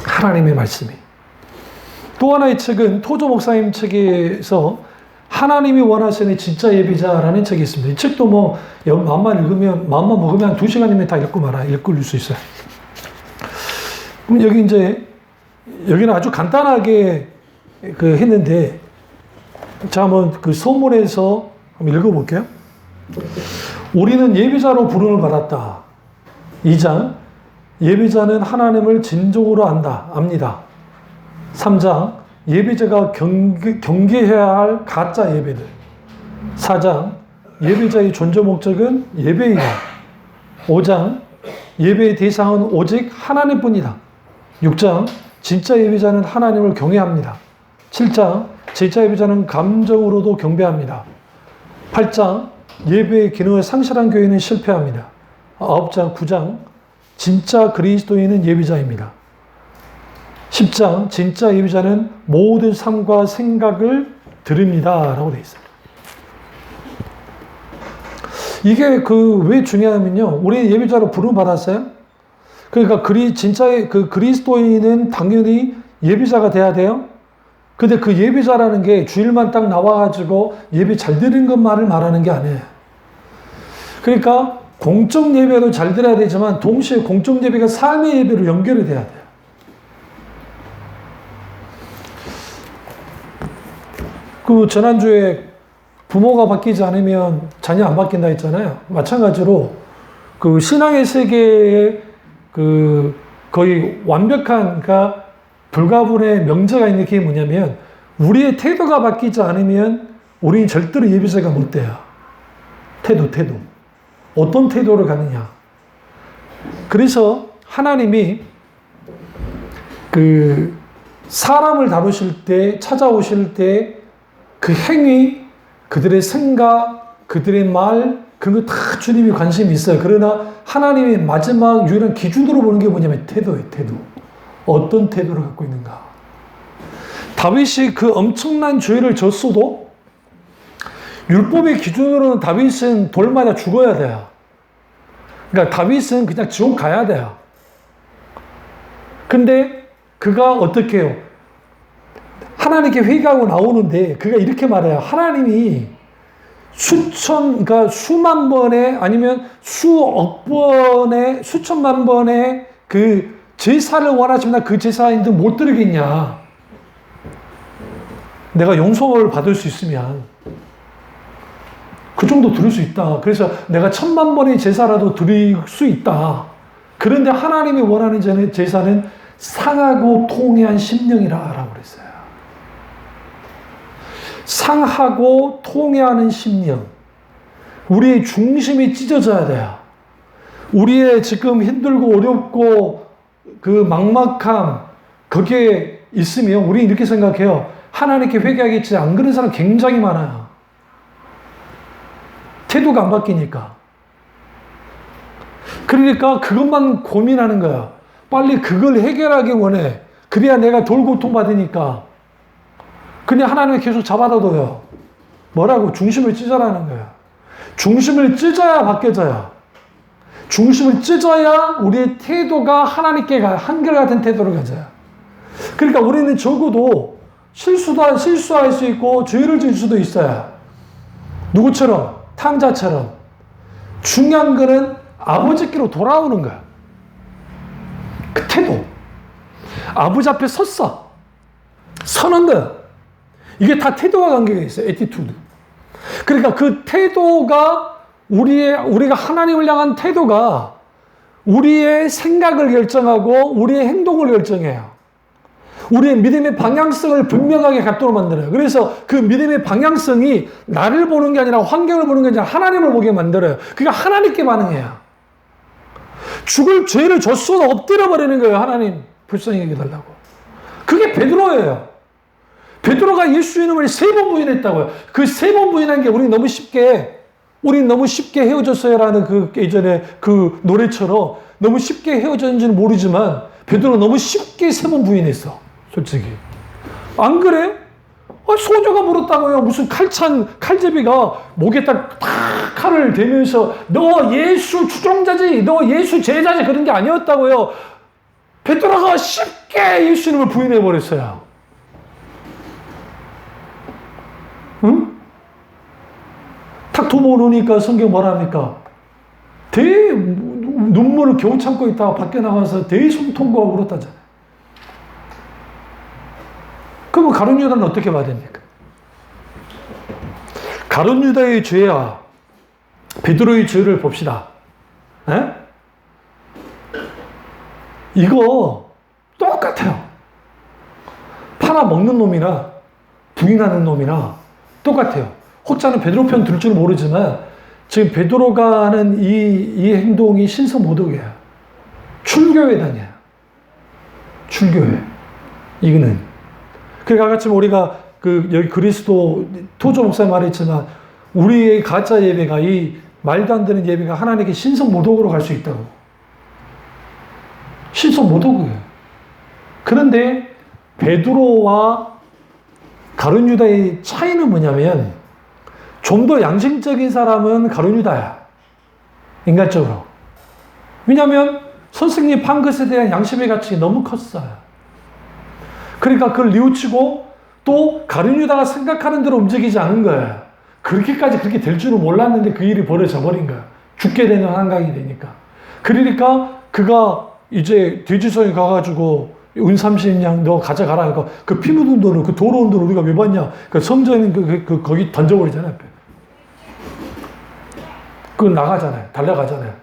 하나님의 말씀이. 또 하나의 책은 토조 목사님 책에서 하나님이 원하시는 진짜 예배자라는 책이 있습니다. 이 책도 뭐 마음만 먹으면 한 2시간이면 다 읽을 수 있어요. 그럼 여기는 아주 간단하게 했는데, 자, 한번 서문에서 한번 읽어볼게요. 우리는 예배자로 부름을 받았다. 2장, 예배자는 하나님을 진정으로 압니다. 3장, 예배자가 경계해야 할 가짜 예배들. 4장, 예배자의 존재 목적은 예배이다. 5장, 예배의 대상은 오직 하나님뿐이다. 6장, 진짜 예배자는 하나님을 경외합니다. 7장, 진짜 예배자는 감정으로도 경배합니다. 8장 예배의 기능을 상실한 교회는 실패합니다. 9장, 9장 진짜 그리스도인은 예비자입니다. 10장 진짜 예비자는 모든 삶과 생각을 드립니다 라고 되어 있어요. 이게 왜 중요하면요, 우리 예비자로 부름 받았어요. 그러니까 진짜의 그리스도인은 당연히 예비자가 돼야 돼요. 근데 그 예비자라는 게 주일만 딱 나와가지고 예배 잘 드리는 것만을 말하는 게 아니에요. 그러니까 공적 예배도 잘 드려야 되지만 동시에 공적 예배가 삶의 예배로 연결이 돼야 돼요. 지난주에 부모가 바뀌지 않으면 자녀 안 바뀐다 했잖아요. 마찬가지로 신앙의 세계에 거의 완벽한, 그러니까 불가분의 명제가 있는 게 뭐냐면, 우리의 태도가 바뀌지 않으면 우리는 절대로 예비자가 못 돼요. 태도. 어떤 태도를 가느냐. 그래서 하나님이 사람을 다루실 때, 찾아오실 때 그 행위, 그들의 생각, 그들의 말, 그런 거 다 주님이 관심이 있어요. 그러나 하나님의 마지막 유일한 기준으로 보는 게 뭐냐면 태도예요, 태도. 어떤 태도를 갖고 있는가. 다윗이 그 엄청난 죄를 졌어도 율법의 기준으로는 다윗은 돌 맞아 죽어야 돼요. 그러니까 다윗은 그냥 지옥 가야 돼요. 근데 그가 어떻게 해요? 하나님께 회개하고 나오는데 그가 이렇게 말해요. 하나님이 그러니까 수만 번에, 아니면 수억 번에, 수천만 번에 그 제사를 원하지만 그 제사인들 못 드리겠냐. 내가 용서를 받을 수 있으면 그 정도 드릴 수 있다. 그래서 내가 1000만 번의 제사라도 드릴 수 있다. 그런데 하나님이 원하는 제사는 상하고 통회한 심령이라 라고 그랬어요. 상하고 통회하는 심령. 우리의 중심이 찢어져야 돼요. 우리의 지금 힘들고 어렵고 막막함, 거기에 있으면 우리 이렇게 생각해요. 하나님께 회개하겠지. 안 그런 사람 굉장히 많아요. 태도가 안 바뀌니까. 그러니까 그것만 고민하는 거야. 빨리 그걸 해결하기 원해. 그래야 내가 덜 고통받으니까. 근데 하나님이 계속 잡아둬요. 뭐라고? 중심을 찢어라는 거야. 중심을 찢어야 바뀌어져요. 중심을 찢어야 우리의 태도가 하나님께 한결같은 태도를 가져요. 그러니까 우리는 적어도 실수할 수 있고 죄를 지을 수도 있어요. 누구처럼? 탕자처럼. 중요한 거는 아버지께로 돌아오는 거야. 그 태도. 아버지 앞에 서는 거야. 이게 다 태도와 관계가 있어요. 애티튜드. 그러니까 그 태도가 우리가 하나님을 향한 태도가 우리의 생각을 결정하고 우리의 행동을 결정해요. 우리의 믿음의 방향성을 분명하게 갖도록 만들어요. 그래서 그 믿음의 방향성이 나를 보는 게 아니라 환경을 보는 게 아니라 하나님을 보게 만들어요. 그게 하나님께 반응해요. 죽을 죄를 졌어도 엎드려 버리는 거예요. 하나님 불쌍히 여겨달라고. 그게 베드로예요. 베드로가 예수 이름을 3번 부인했다고요. 그 3번 부인한 게 우린 너무 쉽게 헤어졌어요라는 예전에 그 노래처럼 너무 쉽게 헤어졌는지는 모르지만 베드로 너무 쉽게 3번 부인했어. 솔직히. 안 그래? 소녀가 물었다고요. 무슨 칼제비가 목에 딱 칼을 대면서 너 예수 추종자지, 너 예수 제자지, 그런 게 아니었다고요. 베드로가 쉽게 예수 이름을 부인해버렸어요. 응? 탁 도모놓으니까 성경 뭐라 합니까? 눈물을 겨우 참고 있다가 밖에 나가서 대성통곡하고 그렇다잖아요. 그러면 가룟 유다는 어떻게 봐야 됩니까? 가룟 유다의 죄와 베드로의 죄를 봅시다. 에? 이거 똑같아요. 팔아먹는 놈이나 부인하는 놈이나 똑같아요. 혹자는 베드로 편 들 줄 모르지만 지금 베드로가 하는 이 행동이 신성모독이에요. 출교회 다녀요. 출교회. 이거는. 그러니까 아까 우리가 여기 그리스도 토조 목사 말했지만 우리의 가짜 예배가, 이 말도 안 되는 예배가 하나님께 신성 모독으로 갈 수 있다고. 신성 모독이에요. 그런데 베드로와 가룟 유다의 차이는 뭐냐면, 좀 더 양심적인 사람은 가룟 유다야. 인간적으로. 왜냐하면 선생님 판 것에 대한 양심의 가치가 너무 컸어요. 그러니까 그걸 뉘우치고 또 가룟 유다가 생각하는 대로 움직이지 않은 거예요. 그렇게까지 그렇게 될 줄은 몰랐는데 그 일이 벌어져 버린 거야. 죽게 되는 한강이 되니까. 그러니까 그가 이제 돼지성에 가가지고 은 30냥 너 가져가라. 그 피 묻은 돈을, 그 더러운 돈을 우리가 왜 받냐. 그 성전 거기 던져버리잖아요. 그거 나가잖아요. 달려가잖아요.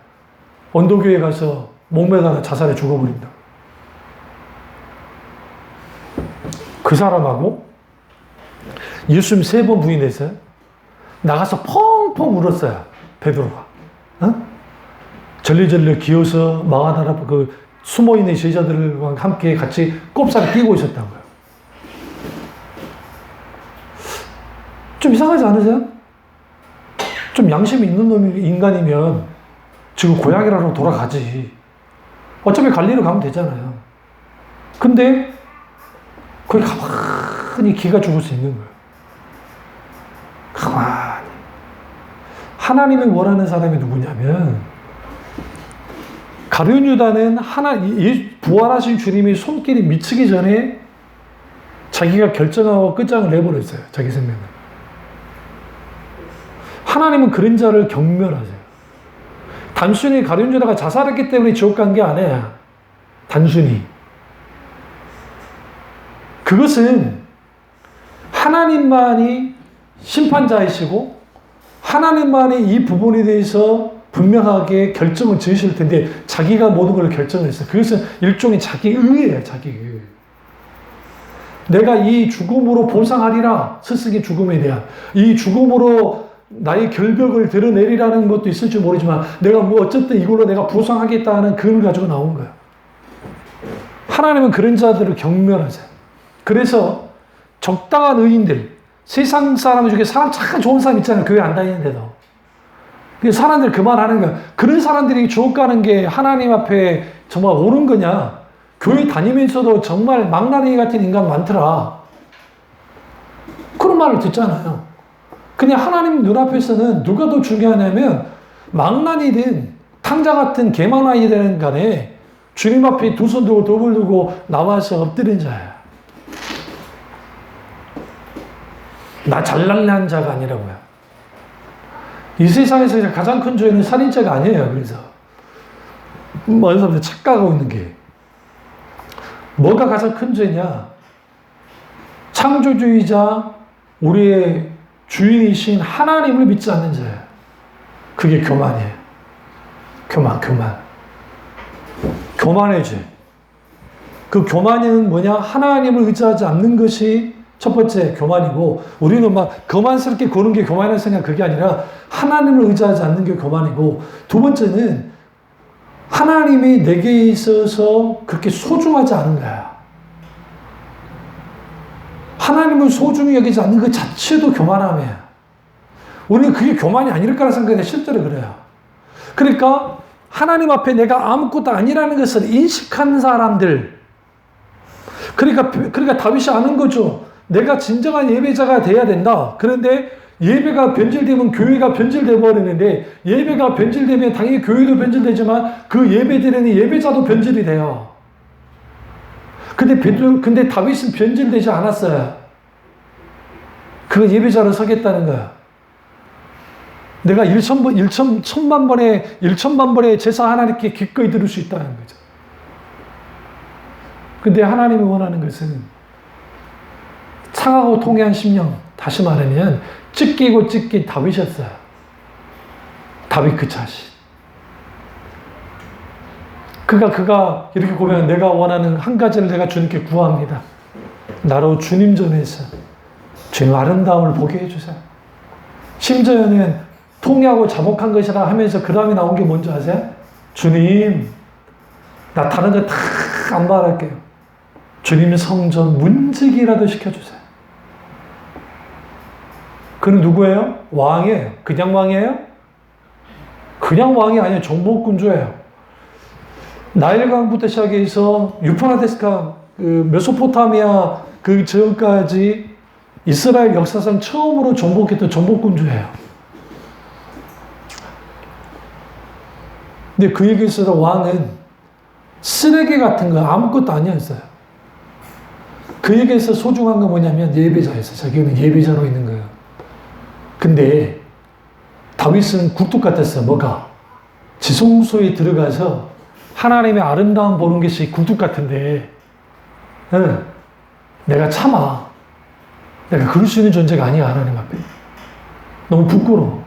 언도교에 가서 목매다가 자살해 죽어버린다. 그 사람하고 예수님 3번 부인했어요. 나가서 펑펑 울었어요. 베드로가. 어? 절레절레 기어서 마가다라 그 숨어있는 제자들과 함께 같이 꼽사를 끼고 있었다고요. 좀 이상하지 않으세요? 좀 양심이 있는 놈이 인간이면 지금 고향이라도 돌아가지. 어차피 갈리로 가면 되잖아요. 근데 거기 가만히 기가 죽을 수 있는 거예요. 가만히. 하나님이 원하는 사람이 누구냐면, 가룟 유다는 부활하신 주님이 손길이 미치기 전에 자기가 결정하고 끝장을 내버렸어요. 자기 생명을. 하나님은 그런 자를 경멸하세요. 단순히 가룟 유다가 자살했기 때문에 지옥 간 게 아니야. 단순히. 그것은 하나님만이 심판자이시고 하나님만이 이 부분에 대해서 분명하게 결정을 지으실 텐데 자기가 모든 걸 결정했어요. 그것은 일종의 자기 의예요. 자기 의. 내가 이 죽음으로 보상하리라. 스승의 죽음에 대한. 이 죽음으로 나의 결벽을 드러내리라는 것도 있을지 모르지만 내가 어쨌든 이걸로 내가 보상하겠다는 그걸 가지고 나온 거야. 하나님은 그런 자들을 경멸하세요. 그래서 적당한 의인들, 세상 사람 중에 사람 참 좋은 사람 있잖아요. 교회 안 다니는데도. 사람들 그만하는 거야. 그런 사람들이 지옥 가는 게 하나님 앞에 정말 옳은 거냐? 교회 다니면서도 정말 망나니 같은 인간 많더라. 그런 말을 듣잖아요. 그냥 하나님 눈앞에서는 누가 더 중요하냐면 망나니든 탕자 같은 개망나니든 간에 주님 앞에 두 손 들고 두 발 들고 나와서 엎드린 자야. 나 잘날란 자가 아니라고요. 이 세상에서 가장 큰 죄는 살인죄가 아니에요. 그래서 많은 사람들이 착각하고 있는 게 뭐가 가장 큰 죄냐? 창조주의자 우리의 주인이신 하나님을 믿지 않는 자예요. 그게 교만이에요. 교만의 죄. 그 교만은 뭐냐? 하나님을 의지하지 않는 것이 첫 번째 교만이고, 우리는 막 거만스럽게 구는 게 교만이라는 생각, 그게 아니라 하나님을 의지하지 않는 게 교만이고, 두 번째는 하나님이 내게 있어서 그렇게 소중하지 않은 거야. 하나님을 소중히 여기지 않는 그 자체도 교만함이야. 우리는 그게 교만이 아닐 거라 생각해. 실제로 그래요. 그러니까 하나님 앞에 내가 아무것도 아니라는 것을 인식한 사람들. 그러니까 다윗이 아는 거죠. 내가 진정한 예배자가 돼야 된다. 그런데 예배가 변질되면 교회가 변질돼 버리는데, 예배가 변질되면 당연히 교회도 변질되지만 그 예배드리는 예배자도 변질이 돼요. 근데 다윗은 변질되지 않았어요. 그 예배자로 서겠다는 거야. 내가 1천만 번의 제사 하나님께 기꺼이 드릴 수 있다는 거죠. 근데 하나님이 원하는 것은 상하고 통해한 심령, 다시 말하면 찢기고 찢긴 다윗이었어요. 다윗 그 자신. 그가 이렇게 고백한, 내가 원하는 한 가지를 내가 주님께 구합니다. 나로 주님 전에서 주님 아름다움을 보게 해주세요. 심지어는 통해하고 자복한 것이라 하면서 그 다음에 나온 게 뭔지 아세요? 주님, 나 다른 거 다 안 말할게요. 주님 성전 문지기라도 시켜주세요. 그는 누구예요? 왕이에요. 그냥 왕이에요? 그냥 왕이 아니에요. 정복군주예요. 나일강부터 시작해서 유프라테스강, 메소포타미아 그 지역까지 이스라엘 역사상 처음으로 정복했던 정복군주예요. 근데 그에게 있어서 왕은 쓰레기 같은 거 아무것도 아니었어요. 그에게서 소중한 건 뭐냐면 예배자였어요. 자기는 예배자로 있는 거예요. 근데 다윗은 굴뚝 같았어요. 뭐가? 지성소에 들어가서 하나님의 아름다움 보는 것이 굴뚝 같은데 내가 참아. 내가 그럴 수 있는 존재가 아니야. 하나님 앞에. 너무 부끄러워.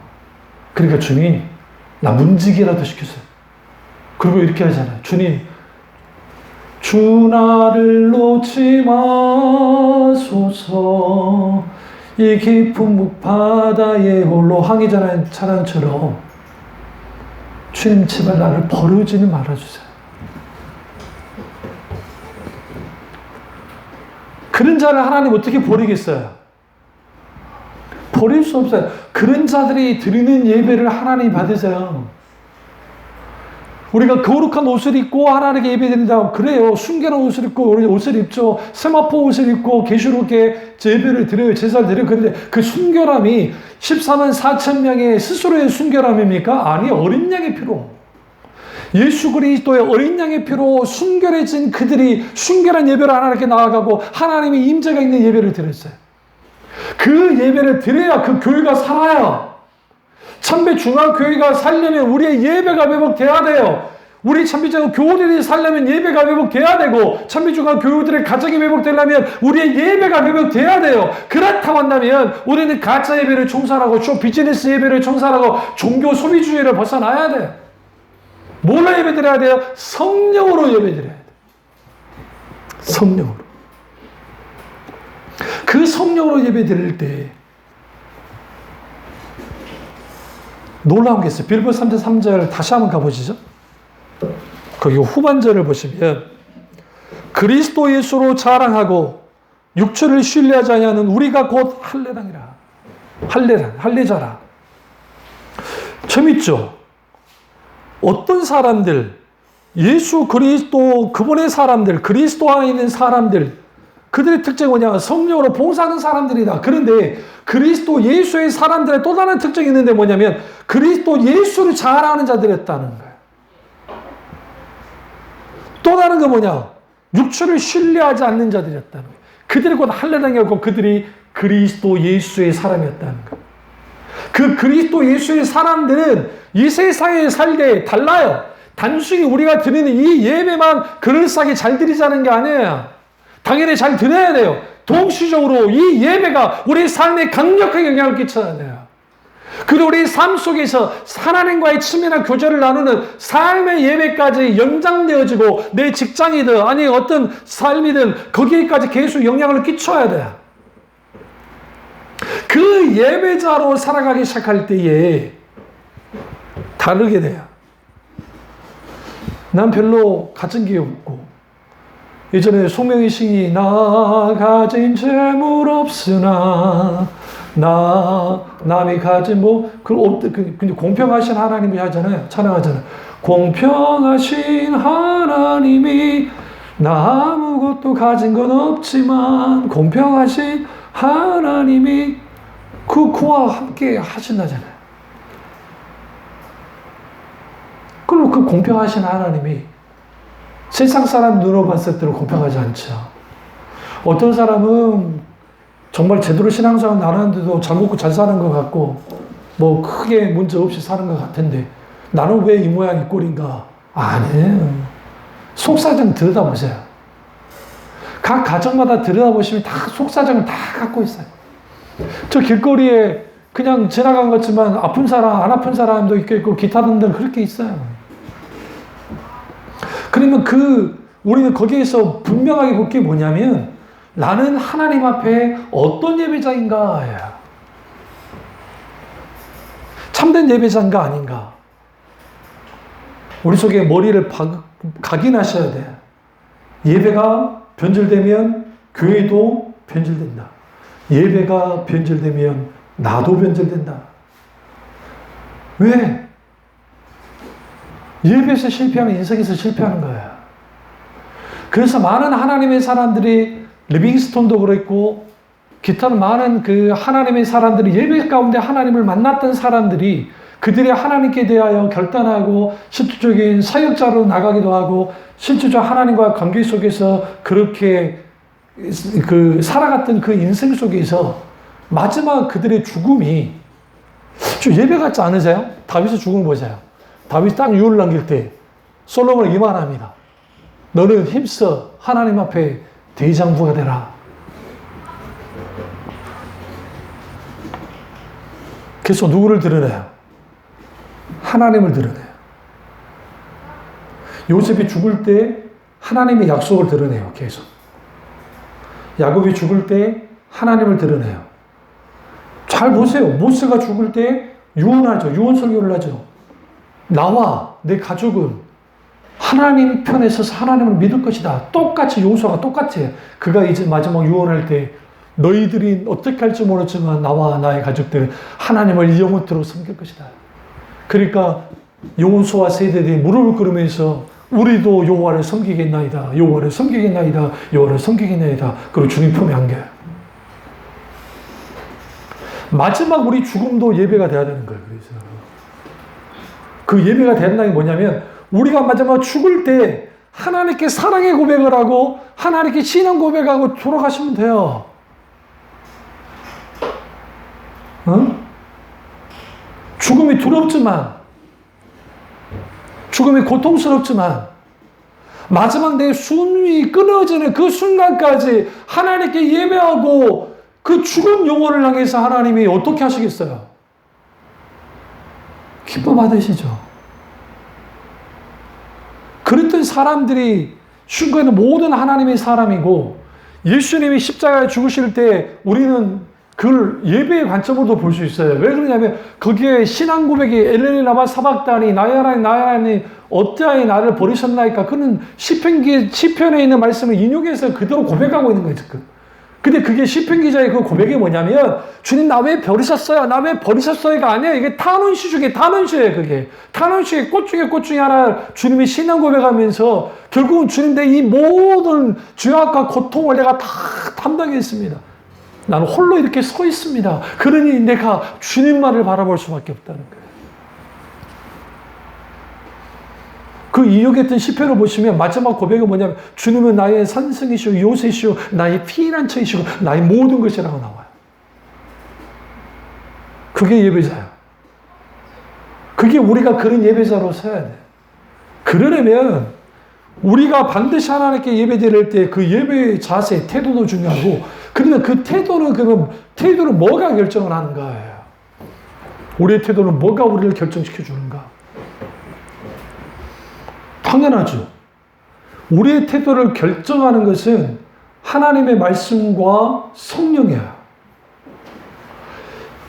그러니까 주님 나 문지기라도 시켰어요. 그리고 이렇게 하잖아요. 주님 주 나를 놓지 마소서 이 깊은 묵바다에 홀로 항해자라는 찬양처럼 주님 제발 나를 버리지는 말아주세요. 그런 자를 하나님 어떻게 버리겠어요? 버릴 수 없어요. 그런 자들이 드리는 예배를 하나님 받으세요. 우리가 거룩한 옷을 입고 하나님께 예배드린다고 그래요. 순결한 옷을 입고 옷을 입죠. 세마포 옷을 입고 계시롭게 예배를 드려요. 제사를 드려요. 그런데 그 순결함이 14만 4천 명의 스스로의 순결함입니까? 아니, 어린 양의 피로. 예수 그리스도의 어린 양의 피로 순결해진 그들이 순결한 예배를 하나님께 나아가고 하나님의 임재가 있는 예배를 드렸어요. 그 예배를 드려야 그 교회가 살아요. 참배중앙교회가 살려면 우리의 예배가 회복돼야 돼요. 우리 참배중앙 교우들이 살려면 예배가 회복돼야 되고 참배중앙 교우들의 가정이 회복되려면 우리의 예배가 회복돼야 돼요. 그렇다고 한다면 우리는 가짜 예배를 청산하고 비즈니스 예배를 청산하고 종교 소비주의를 벗어나야 돼요. 뭘로 예배드려야 돼요? 성령으로 예배드려야 돼요. 성령으로. 그 성령으로 예배드릴 때 놀라운 게 있어요. 빌보 3장 3절 다시 한번 가보시죠. 거기 후반절을 보시면 그리스도 예수로 자랑하고 육체를 신뢰하지 아니하는 우리가 곧 할례당이라. 할례자라. 재밌죠? 어떤 사람들, 예수 그리스도 그분의 사람들, 그리스도 안에 있는 사람들, 그들의 특징은 뭐냐? 성령으로 봉사하는 사람들이다. 그런데 그리스도 예수의 사람들의 또 다른 특징이 있는데 뭐냐면 그리스도 예수를 자랑하는 자들이었다는 거예요. 또 다른 건 뭐냐? 육체를 신뢰하지 않는 자들이었다는 거예요. 그들이 곧 할례당이었고 그들이 그리스도 예수의 사람이었다는 거예요. 그 그리스도 예수의 사람들은 이 세상에 살 때 달라요. 단순히 우리가 드리는 이 예배만 그럴싸하게 잘 드리자는 게 아니에요. 당연히 잘 드려야 돼요. 동시적으로 이 예배가 우리 삶에 강력하게 영향을 끼쳐야 돼요. 그리고 우리 삶 속에서 하나님과의 친밀한 교제를 나누는 삶의 예배까지 연장되어지고 내 직장이든 아니 어떤 삶이든 거기에까지 계속 영향을 끼쳐야 돼요. 그 예배자로 살아가기 시작할 때에 다르게 돼요. 난 별로 가진 게 없고 예전에 송명희 시인이 나 가진 재물 없으나 남이 가진 근데 공평하신 하나님이 하잖아요. 찬양하잖아요. 공평하신 하나님이 나 아무것도 가진 건 없지만 공평하신 하나님이 그와 함께 하신다잖아요. 그럼 그 공평하신 하나님이 세상 사람 눈으로 봤을 때는 공평하지 않죠. 어떤 사람은 정말 제대로 신앙생활 나누는데도 잘 먹고 잘 사는 것 같고 뭐 크게 문제 없이 사는 것 같은데 나는 왜 이 모양 이 꼴인가? 아니에요. 속사정 들여다보세요. 각 가정마다 들여다보시면 다 속사정을 다 갖고 있어요. 저 길거리에 그냥 지나간 것 같지만 아픈 사람 안 아픈 사람도 있고 기타 등등 그렇게 있어요. 그러면 우리는 거기에서 분명하게 볼 게 뭐냐면 나는 하나님 앞에 어떤 예배자인가? 참된 예배자인가 아닌가? 우리 속에 머리를 각인하셔야 돼. 예배가 변질되면 교회도 변질된다. 예배가 변질되면 나도 변절된다. 왜? 예배에서 실패하면 인생에서 실패하는 거예요. 그래서 많은 하나님의 사람들이 리빙스톤도 그랬고 기타는 많은 그 하나님의 사람들이 예배 가운데 하나님을 만났던 사람들이 그들이 하나님께 대하여 결단하고 실질적인 사역자로 나가기도 하고 실질적 하나님과 관계 속에서 그렇게 그 살아갔던 그 인생 속에서 마지막 그들의 죽음이 좀 예배 같지 않으세요? 다윗의 죽음을 보세요. 다윗이 딱 유언을 남길 때 솔로몬을 이 말합니다. 너는 힘써 하나님 앞에 대장부가 되라. 그래서 누구를 드러내요? 하나님을 드러내요. 요셉이 죽을 때 하나님의 약속을 드러내요. 계속. 야곱이 죽을 때 하나님을 드러내요. 잘 보세요. 모세가 죽을 때 유언하죠. 유언 설교를 하죠. 나와 내 가족은 하나님 편에 서서 하나님을 믿을 것이다. 똑같이 여호수아가 똑같아요. 그가 이제 마지막 유언할 때 너희들이 어떻게 할지 모르지만 나와 나의 가족들은 하나님을 영원토록 섬길 것이다. 그러니까 여호수아 세대들이 무릎을 꿇으면서 우리도 여호와를 섬기겠나이다. 여호와를 섬기겠나이다. 여호와를 섬기겠나이다. 그리고 주님 품에 안겨요. 마지막 우리 죽음도 예배가 돼야 되는 거예요. 그래서 그 예배가 된다는 게 뭐냐면 우리가 마지막 죽을 때 하나님께 사랑의 고백을 하고 하나님께 신앙 고백하고 돌아가시면 돼요. 죽음이 두렵지만 죽음이 고통스럽지만 마지막 내 숨이 끊어지는 그 순간까지 하나님께 예배하고 그 죽은 영혼을 향해서 하나님이 어떻게 하시겠어요? 기뻐 받으시죠. 그랬던 사람들이 순간에 모든 하나님의 사람이고 예수님이 십자가에 죽으실 때 우리는 그걸 예배의 관점으로도 볼 수 있어요. 왜 그러냐면 거기에 신앙 고백이 엘레니 라마 사박다니 나의 하나님 나의 하나님 어찌하여 나를 버리셨나이까. 그는 시편에 있는 말씀을 인용해서 그대로 고백하고 있는 거예요. 근데 그게 시편 기자의 그 고백이 뭐냐면 주님 나 왜 버리셨어요? 나 왜 버리셨어요가 아니에요. 이게 탄원시 중에 탄원시예요. 그게 탄원시의 꽃 중에 하나 주님이 신앙 고백하면서 결국은 주님 내 이 모든 죄악과 고통을 내가 다 담당했습니다. 나는 홀로 이렇게 서 있습니다. 그러니 내가 주님만을 바라볼 수밖에 없다는 거예요. 그 인용했던 시편을 보시면 마지막 고백은 뭐냐면 주님은 나의 산성이시오 요새시오 나의 피난처이시고 나의 모든 것이라고 나와요. 그게 예배자예요. 그게 우리가 그런 예배자로 서야 돼요. 그러려면 우리가 반드시 하나님께 예배 드릴 때 그 예배의 자세, 태도도 중요하고 그러면 그 태도는 뭐가 결정을 하는가예요. 우리의 태도는 뭐가 우리를 결정시켜 주는가? 당연하죠. 우리의 태도를 결정하는 것은 하나님의 말씀과 성령이에요.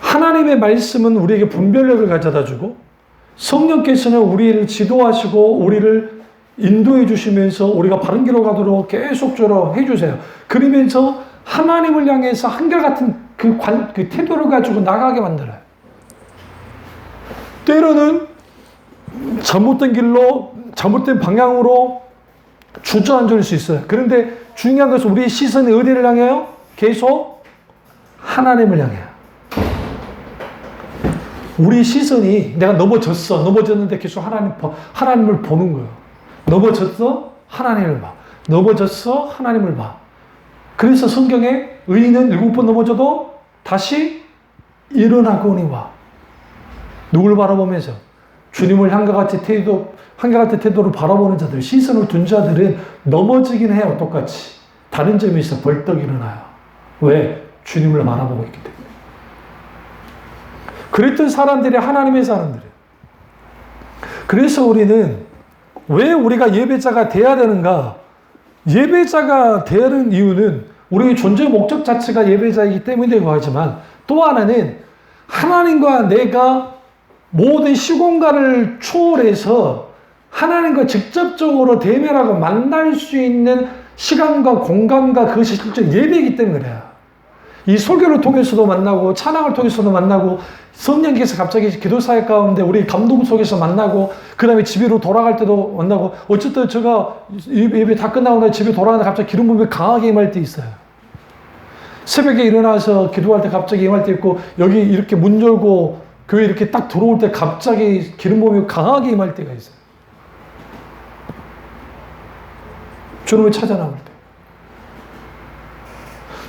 하나님의 말씀은 우리에게 분별력을 가져다 주고 성령께서는 우리를 지도하시고 우리를 인도해 주시면서 우리가 바른 길로 가도록 계속적으로 해주세요. 그러면서 하나님을 향해서 한결같은 그 태도를 가지고 나가게 만들어요. 때로는 잘못된 길로 잘못된 방향으로 주저앉을 수 있어요. 그런데 중요한 것은 우리의 시선이 어디를 향해요? 계속 하나님을 향해요. 우리 시선이 내가 넘어졌는데 계속 하나님을 보는 거예요. 넘어졌어? 하나님을 봐. 넘어졌어? 하나님을 봐. 그래서 성경에 의인은 7번 넘어져도 다시 일어나거니와. 누굴 바라보면서? 주님을 한결같은 태도로 바라보는 자들, 시선을 둔 자들은 넘어지긴 해요. 똑같이. 다른 점이 있어. 벌떡 일어나요. 왜? 주님을 바라보고 있기 때문에. 그랬던 사람들이 하나님의 사람들이에요. 그래서 우리는 왜 우리가 예배자가 돼야 되는가? 예배자가 되는 이유는 우리의 존재 목적 자체가 예배자이기 때문이라고 하지만 또 하나는 하나님과 내가 모든 시공간을 초월해서 하나님과 직접적으로 대면하고 만날 수 있는 시간과 공간과 그것이 실제 예배이기 때문에 그래요. 이 설교를 통해서도 만나고 찬양을 통해서도 만나고 성령께서 갑자기 기도 사역 가운데 우리 감동 속에서 만나고 그 다음에 집으로 돌아갈 때도 만나고 어쨌든 제가 예배 다 끝나고 나 집에 돌아가는데 갑자기 기름 부음이 강하게 임할 때 있어요. 새벽에 일어나서 기도할 때 갑자기 임할 때 있고 여기 이렇게 문 열고 교회 이렇게 딱 들어올 때 갑자기 기름 부음이 강하게 임할 때가 있어요. 주님을 찾아 나올 때.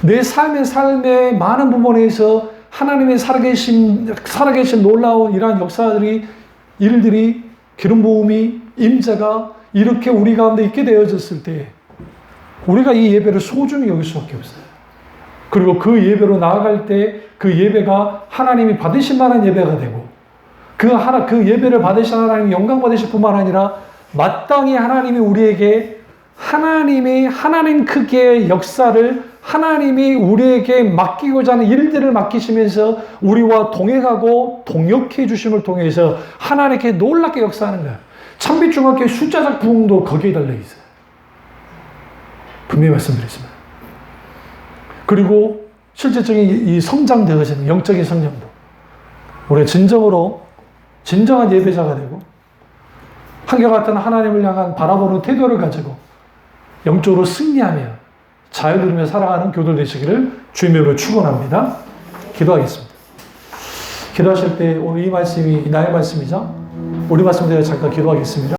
내 삶의 많은 부분에서 하나님의 살아계신 놀라운 이러한 일들이 기름 부음이 임재가 이렇게 우리 가운데 있게 되어졌을 때 우리가 이 예배를 소중히 여길 수밖에 없어요. 그리고 그 예배로 나아갈 때 그 예배가 하나님이 받으실 만한 예배가 되고 그 예배를 받으신 하나님이 영광 받으실 뿐만 아니라 마땅히 하나님이 우리에게 하나님 크기의 역사를 하나님이 우리에게 맡기고자 하는 일들을 맡기시면서 우리와 동행하고 동역해 주심을 통해서 하나님께 놀랍게 역사하는 거예요. 참빛중학교의 숫자적 부흥도 거기에 달려있어요. 분명히 말씀드리지만. 그리고 실제적인 이 성장되어지는 영적인 성장도 우리가 진정한 예배자가 되고 한결같은 하나님을 향한 바라보는 태도를 가지고 영적으로 승리하며 잘 누리며 살아가는 교들 되시기를 주님으로 축원합니다. 기도하겠습니다. 기도하실 때 오늘 이 말씀이 나의 말씀이죠. 우리 말씀대로 잠깐 기도하겠습니다.